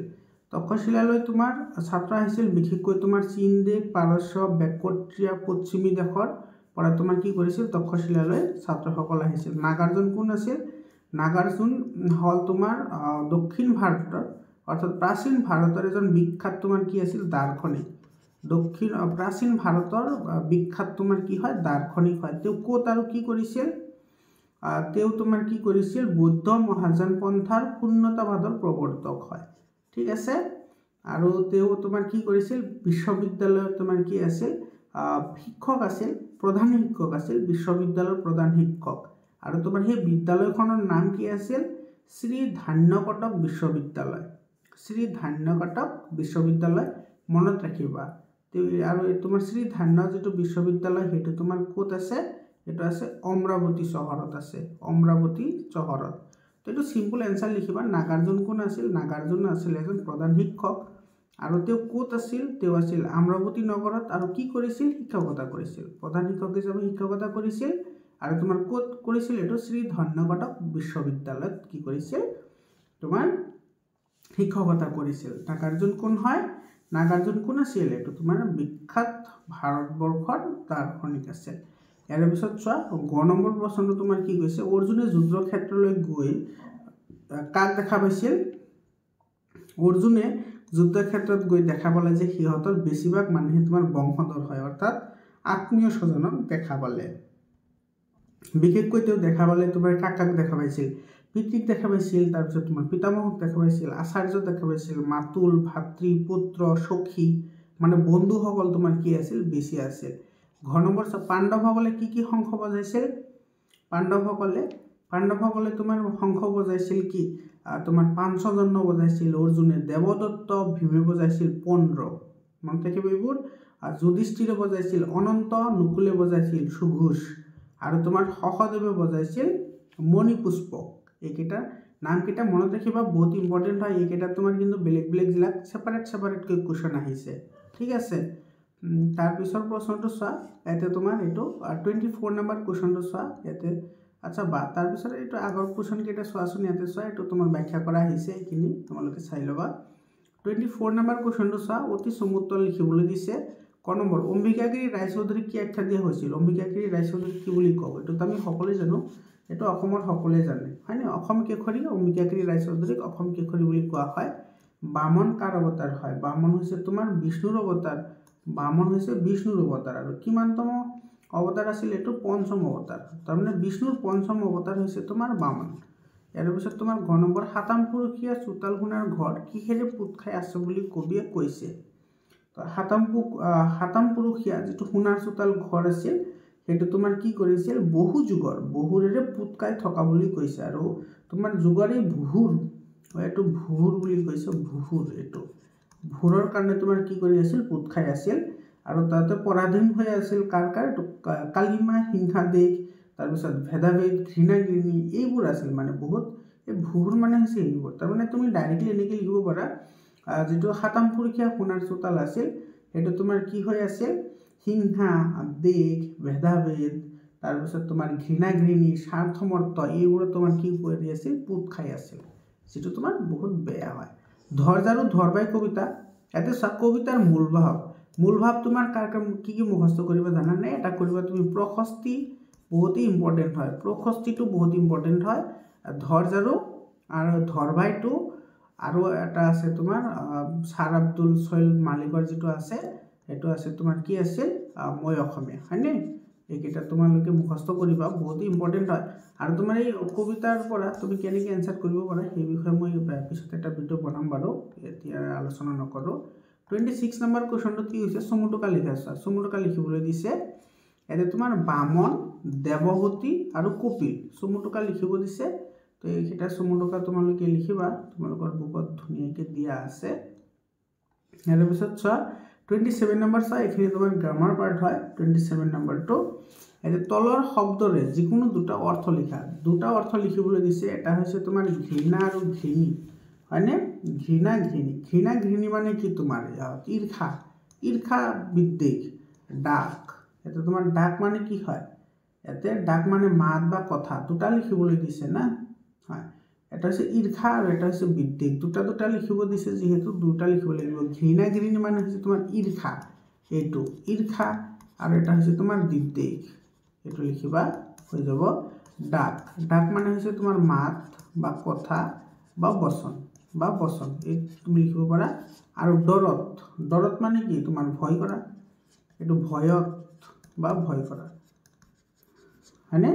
তক্ষশিলালৈ তোমাৰ ছাত্ৰ আহিছিল বিশেষকৈ তোমাৰ চীন দেশ পাৰস্য বেকট্ৰিয়া পশ্চিমী দেশৰ পৰা তোমাৰ কি কৰিছিল তক্ষশিলালৈ ছাত্ৰসকল আহিছিল নাগাৰ্জুন কোন আছিল নাগাৰ্জুন হল তোমাৰ দক্ষিণ ভাৰতৰ অৰ্থাৎ প্ৰাচীন ভাৰতৰ এজন বিখ্যাত তোমাৰ কি আছিল দাৰ্শনিক দক্ষিণ প্ৰাচীন ভাৰতৰ বিখ্যাত তোমাৰ কি হয় দাৰ্শনিক হয় তেওঁ কোত আৰু কি কৰিছিল তেওঁ তোমাৰ কি কৰিছিল বৌদ্ধ মহাযান পন্থাৰ শূন্যতাবাদৰ প্ৰৱৰ্তক হয় ঠিক আছে আৰু তেওঁ তোমাৰ কি কৰিছিল বিশ্ববিদ্যালয়ত তোমাৰ কি আছিল শিক্ষক আছিল প্ৰধান শিক্ষক আছিল বিশ্ববিদ্যালয়ৰ প্ৰধান শিক্ষক আৰু তোমাৰ সেই বিদ্যালয়খনৰ নাম কি আছিল শ্ৰী ধান্যকটক বিশ্ববিদ্যালয় শ্ৰী ধান্যকটক বিশ্ববিদ্যালয় মনত ৰাখিবা আৰু তোমাৰ শ্ৰী ধান্য যেটো বিশ্ববিদ্যালয় হেতু তোমাৰ কোত আছে এটা আছে অমৰাৱতী চহৰত আছে অমৰাৱতী চহৰত তো এটো সিম্পল এনসাৰ লিখিবা নাগাৰ্জুন কোন আছিল নাগাৰ্জুন আছিল এজন প্ৰধান শিক্ষক আৰু তেওঁ কোত আছিল তেওঁ আছিল অমৰাৱতী নগৰত আৰু কি কৰিছিল শিক্ষকতা কৰিছিল প্ৰধান শিক্ষক হিচাপে শিক্ষকতা কৰিছিল আৰু তোমাৰ কোত কৰিছিল এটো শ্ৰী ধান্যকটক বিশ্ববিদ্যালয়ত কি কৰিছিল তোমাৰ শিক্ষকতা কৰিছিল নাগাৰ্জুন কোন হয় নাগাৰ্জুন কোন আছিল এটো তোমাৰ বিখ্যাত ভাৰতবৰ্ষৰ দাৰ্শনিক আছিল ইয়াৰ পিছত চোৱা গ নম্বৰ প্ৰশ্নটো তোমাৰ কি কৈছে অৰ্জুনে যুদ্ধ ক্ষেত্ৰলৈ গৈ কাক দেখা পাইছিল অৰ্জুনে যুদ্ধৰ ক্ষেত্ৰত গৈ দেখা পালে যে সিহঁতৰ বেছিভাগ মানুহে তোমাৰ বংশধৰ হয়, অৰ্থাৎ আত্মীয় স্বজনক দেখা পালে। বিশেষকৈ তেওঁ দেখা পালে তোমাৰ কাকাক দেখা পাইছিল, পিতৃক দেখা পাইছিল, তাৰপিছত তোমাৰ পিতামহক দেখা পাইছিল, আচাৰ্য দেখা পাইছিল, মাতুল, ভাতৃ, পুত্ৰ, সখী, মানে বন্ধুসকল তোমাৰ কি আছিল বেছি আছিল। ঘৰ নম্বৰ পাণ্ডৱসকলে কি শংখ বজাইছিল? পাণ্ডৱসকলে তোমাৰ শংখ বজাইছিল কি তোমাৰ পাঞ্চজন্য বজাইছিল অৰ্জুনে, দেৱদত্ত, ভীমে বজাইছিল 15, মনত ৰাখিব এইবোৰ। যুধিষ্ঠিৰে বজাইছিল অনন্ত, নকুলে বজাইছিল সুঘোষ, আৰু তোমাৰ সহদেৱে বজাইছিল মণিপুষ্পক। এইকেইটা নামকেইটা মনত ৰাখিবা, বহুত ইম্পৰ্টেণ্ট হয়। এইকেইটা তোমাৰ কিন্তু বেলেগ বেলেগ জিলাত ছেপাৰেটকৈ কুৱেশ্যন আহিছে, ঠিক আছে। তাৰপিছৰ প্ৰশ্নটো চোৱা, ইয়াতে তোমাৰ এইটো 24 নম্বৰ কুৱেশ্যনটো চোৱা ইয়াতে। আচ্ছা বা তাৰপিছত এইটো আগৰ কুৱেশ্যন কেইটা চোৱাচোন, ইয়াতে চোৱা, এইটো তোমাৰ ব্যাখ্যা কৰা আহিছে, এইখিনি তোমালোকে চাই ল'বা। 24 নম্বৰ কুৱেশ্যনটো চোৱা, অতি চমুত্তৰ লিখিবলৈ দিছে। ক নম্বৰ, অম্বিকাগিৰি ৰায়চৌধুৰীক কি আখ্যা দিয়া হৈছিল? অম্বিকাগিৰি ৰায়চৌধুৰীক কি বুলি কওঁ? এইটোতো আমি সকলোৱে জানো, এইটো অসমৰ সকলোৱে জানে, হয়নে? অসম কেশৰী অম্বিকাগিৰি ৰায়চৌধুৰীক অসম কেশৰী বুলি কোৱা হয়। বামন কাৰ অৱতাৰ হয়? বামন হৈছে তোমাৰ বিষ্ণুৰ অৱতাৰ। আৰু কিমানতম অৱতাৰ আছিল? এইটো পঞ্চম অৱতাৰ, তাৰমানে বিষ্ণুৰ পঞ্চম অৱতাৰ হৈছে তোমাৰ বামন। ইয়াৰ পিছত তোমাৰ ঘ নম্বৰ, সাতাম পুৰুষীয়া চোতাল সোণাৰ ঘৰ কিহেৰে পোত খাই আছে বুলি কবিয়ে কৈছে? সাতাম পুৰুষীয়া যিটো সোণাৰ চোতাল ঘৰ আছিল, সেইটো তোমাৰ কি কৰিছিল? বহুৰেৰে পোত খাই থকা বুলি কৈছে। আৰু তোমাৰ যুগৰ এই ভুহুৰ, এইটো ভুহুৰ বুলি কৈছে, এইটো ভুহুৰৰ কাৰণে তোমাৰ কি কৰি আছিল? পোত খাই আছিল। আৰু তাতে পৰাধীন হৈ আছিল কাৰ? কালিমা, হিংসা দেশ, তাৰপিছত ভেদাভেদ, ঘৃণাগিৰি, এইবোৰ আছিল মানে বহুত। এই ভুহুৰ মানে হৈছে এইবোৰ, তাৰমানে তুমি ডাইৰেক্টলি এনেকৈ লিখিব পাৰা, যিটো সাতাম পুৰুষীয়া সোণাৰ চোতাল আছিল, সেইটো তোমাৰ কি হৈ আছিল? হিংসা দেশ, ভেদাভেদ, তাৰপিছত তোমাৰ ঘৃণাগিৰি, স্বাৰ্থমৰ্ত, এইবোৰত তোমাৰ কি কৰি আছিল? পোত খাই আছিল, যিটো তোমাৰ বহুত বেয়া হয়। ধৰঝাৰু ধৰবাই কবিতা, ইয়াতে চোৱা, কবিতাৰ মূল ভাৱ তোমাৰ কি মুখস্থ কৰিবা জানানে? এটা কৰিবা তুমি প্ৰশস্তি, বহুতেই ইম্পৰ্টেণ্ট হয়, প্ৰশস্তিটো বহুত ইম্পৰ্টেণ্ট হয়। ধৰঝাৰু আৰু ধৰবাইটো, আৰু এটা আছে তোমাৰ ছাৰ আব্দুল ছৈল মালিকৰ যিটো আছে, সেইটো আছে তোমাৰ কি আছিল? মই অসমীয়া, হয়নে? এইকেইটা তোমালোকে মুখস্থ কৰিবা, বহুতেই ইম্পৰ্টেণ্ট হয়। আৰু তোমাৰ এই কবিতাৰ পৰা তুমি কেনেকৈ এনচাৰ কৰিব পাৰা সেই বিষয়ে মই পিছত এটা ভিডিঅ' বনাম বাৰু, এতিয়া আলোচনা নকৰোঁ। 26 নম্বৰ কুৱেশ্যনটো কি হৈছে? চমুটোকা লিখা চোৱা, চমুটোকা লিখিবলৈ দিছে। ইয়াতে তোমাৰ বামন, দেৱহূতি আৰু কপিল চমুটোকা লিখিব দিছে। তো এইকেইটা চমুটোকা তোমালোকে লিখিবা, তোমালোকৰ বুকত ধুনীয়াকৈ দিয়া আছে। ইয়াৰ পিছত চোৱা 27 নম্বৰ চোৱা, এইখিনি তোমাৰ গ্ৰামাৰ পাৰ্ট হয়। 27 নম্বৰটো ইয়াতে তলৰ শব্দৰে যিকোনো দুটা অৰ্থ লিখা, দুটা অৰ্থ লিখিবলৈ দিছে। এটা হৈছে তোমাৰ ঘৃণা আৰু ঘৃণী, হয়নে? ঘৃণা মানে কি? তোমাৰ ঈৰ্ষা বিদ্বেষ, ডাক। ইয়াতে তোমাৰ ডাক মানে কি হয়? ইয়াতে ডাক মানে মাত বা কথা, দুটা লিখিবলৈ দিছে না, হয়। এটা হৈছে ঈৰ্ষা আৰু এটা হৈছে বিদ্বেষ, দুটা লিখিব দিছে, যিহেতু দুটা লিখিব লাগিব। ঘৃণা মানে হৈছে তোমাৰ ঈৰ্ষা, এইটো ঈৰ্ষা, আৰু এটা হৈছে তোমাৰ বিদ্বেষ, এইটো লিখিবা, হৈ যাব। ডাক মানে হৈছে তোমাৰ মাত বা কথা বা বচন, এই তুমি লিখিব পাৰা। আৰু দৰত মানে কি? তোমাৰ ভয় কৰা, এইটো ভয়ত বা ভয় কৰা, হয়নে?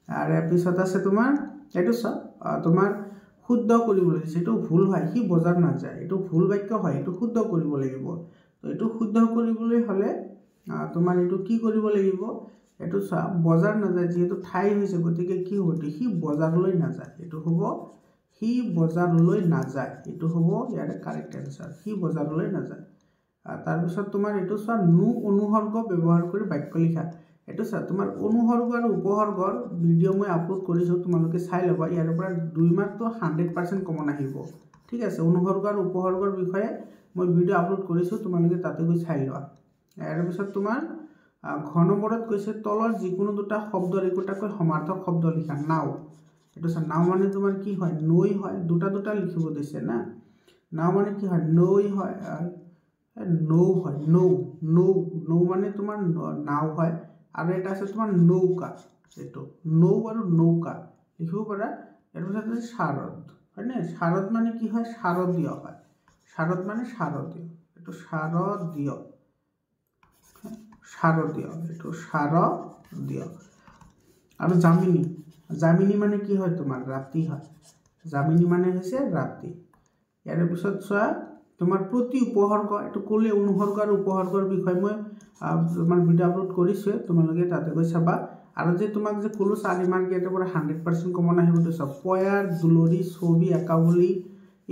আৰু ইয়াৰ পিছত আছে তোমাৰ এইটো চোৱা, তোমাৰ শুদ্ধ কৰিবলৈ দিছে, এইটো ভুল হয়, সি বজাৰ নাযায়, এইটো ভুল বাক্য হয়, এইটো শুদ্ধ কৰিব লাগিব। তো এইটো শুদ্ধ কৰিবলৈ হ'লে তোমাৰ এইটো কি কৰিব লাগিব? এইটো চোৱা, বজাৰ নাযায়, যিহেতু ঠাই হৈছে, গতিকে কি হ'ব? সি বজাৰলৈ নাযায়, এইটো হ'ব সি বজাৰলৈ নাযায়, এইটো হ'ব ইয়াৰে কাৰেক্ট এনচাৰ, সি বজাৰলৈ নাযায়। তাৰপিছত তোমাৰ এইটো চোৱা, অনুসৰ্গ ব্যৱহাৰ কৰি বাক্য লিখা। এইটো চোৱা, তোমাৰ অনুসৰ্গ আৰু উপসৰ্গৰ ভিডিঅ' মই আপলোড কৰিছোঁ, তোমালোকে চাই ল'বা। ইয়াৰ পৰা 2 মাৰ্কটো 100% কমন আহিব, ঠিক আছে। অনুসৰ্গ আৰু উপসৰ্গৰ বিষয়ে মই ভিডিঅ' আপলোড কৰিছোঁ, তোমালোকে তাতে গৈ চাই লোৱা। ইয়াৰ পিছত তোমাৰ ঘ নম্বৰত কৈছে, তলৰ যিকোনো দুটা শব্দৰ একোটাকৈ সমাৰ্থক শব্দ লিখা। নাও, এইটো চোৱা, নাও মানে তোমাৰ কি হয়? নৈ হয়, দুটা লিখিব দিছে না। নাও মানে কি হয়? নৈ হয়, নৌ হয়, নৌ মানে তোমাৰ নাও হয়। আৰু এটা আছে তোমাৰ নৌকা, এইটো নৌ আৰু নৌকা লিখিব পাৰা। ইয়াৰ পিছত আছে শাৰদ, হয়নে? শাৰদ মানে কি হয়? শাৰদীয় হয়, শারদ মানে শারদীয়, একটু শারদীয়, শারদীয়, একটু শারদীয়। আর যামিনী, যামিনী মানে কি হয় তোমার রাতি হয়, যামিনী মানে হৈছে ৰাতি। ইয়াৰ পিছত চোৱা তোমাৰ প্ৰতি উপসৰ্গ, এইটো ক'লে অনুসৰ্গ আৰু উপসৰ্গৰ বিষয়ে মই তোমাৰ ভিডিঅ' আপলোড কৰিছোঁ, তোমালোকে তাতে গৈ চাবা। আৰু যে তোমাক যে ক'লো 4 মাৰ্ক ইয়াৰ পৰা 100% কমন আহিব, চব পয়াৰ, দুলৰি, ছবি, একাৱলী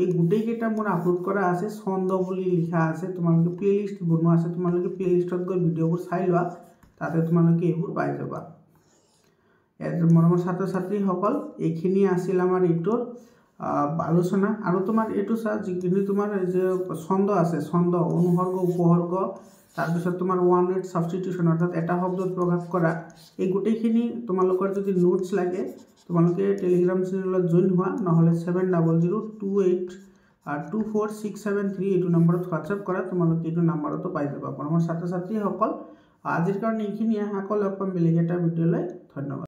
এই গোটেইকেইটা মোৰ আপলোড কৰা আছে, ছন্দ বুলি লিখা আছে, তোমালোকে প্লেলিষ্ট বনোৱা আছে, তোমালোকে প্লেলিষ্টত গৈ ভিডিঅ'বোৰ চাই লোৱা, তাতে তোমালোকে এইবোৰ পাই যাবা। মৰমৰ ছাত্ৰ ছাত্ৰীসকল, এইখিনি আছিল আমাৰ এইটোৰ আলোচনা। আৰু তোমাৰ এইটো চা যিখিনি তোমাৰ যে ছন্দ আছে, ছন্দ, অনুসৰ্গ, উপসৰ্গ, তাৰপিছত তোমাৰ ওৱান ৱৰ্ড ছাবষ্টিটিউশ্যন অৰ্থাৎ এটা শব্দত প্ৰকাশ কৰা, এই গোটেইখিনি তোমালোকৰ যদি নোটছ লাগে তোমালোকে টেলিগ্ৰাম চেনেলত জইন হোৱা, নহ'লে 7002824673 এইটো নম্বৰত হোৱাটছআপ কৰা, তোমালোকে এইটো নম্বৰতো পাই যাবা। মৰমৰ ছাত্ৰ ছাত্ৰীসকল, আজিৰ কাৰণে এইখিনিয়ে, আকৌ লগ পাম বেলেগ এটা ভিডিঅ'লৈ। ধন্যবাদ।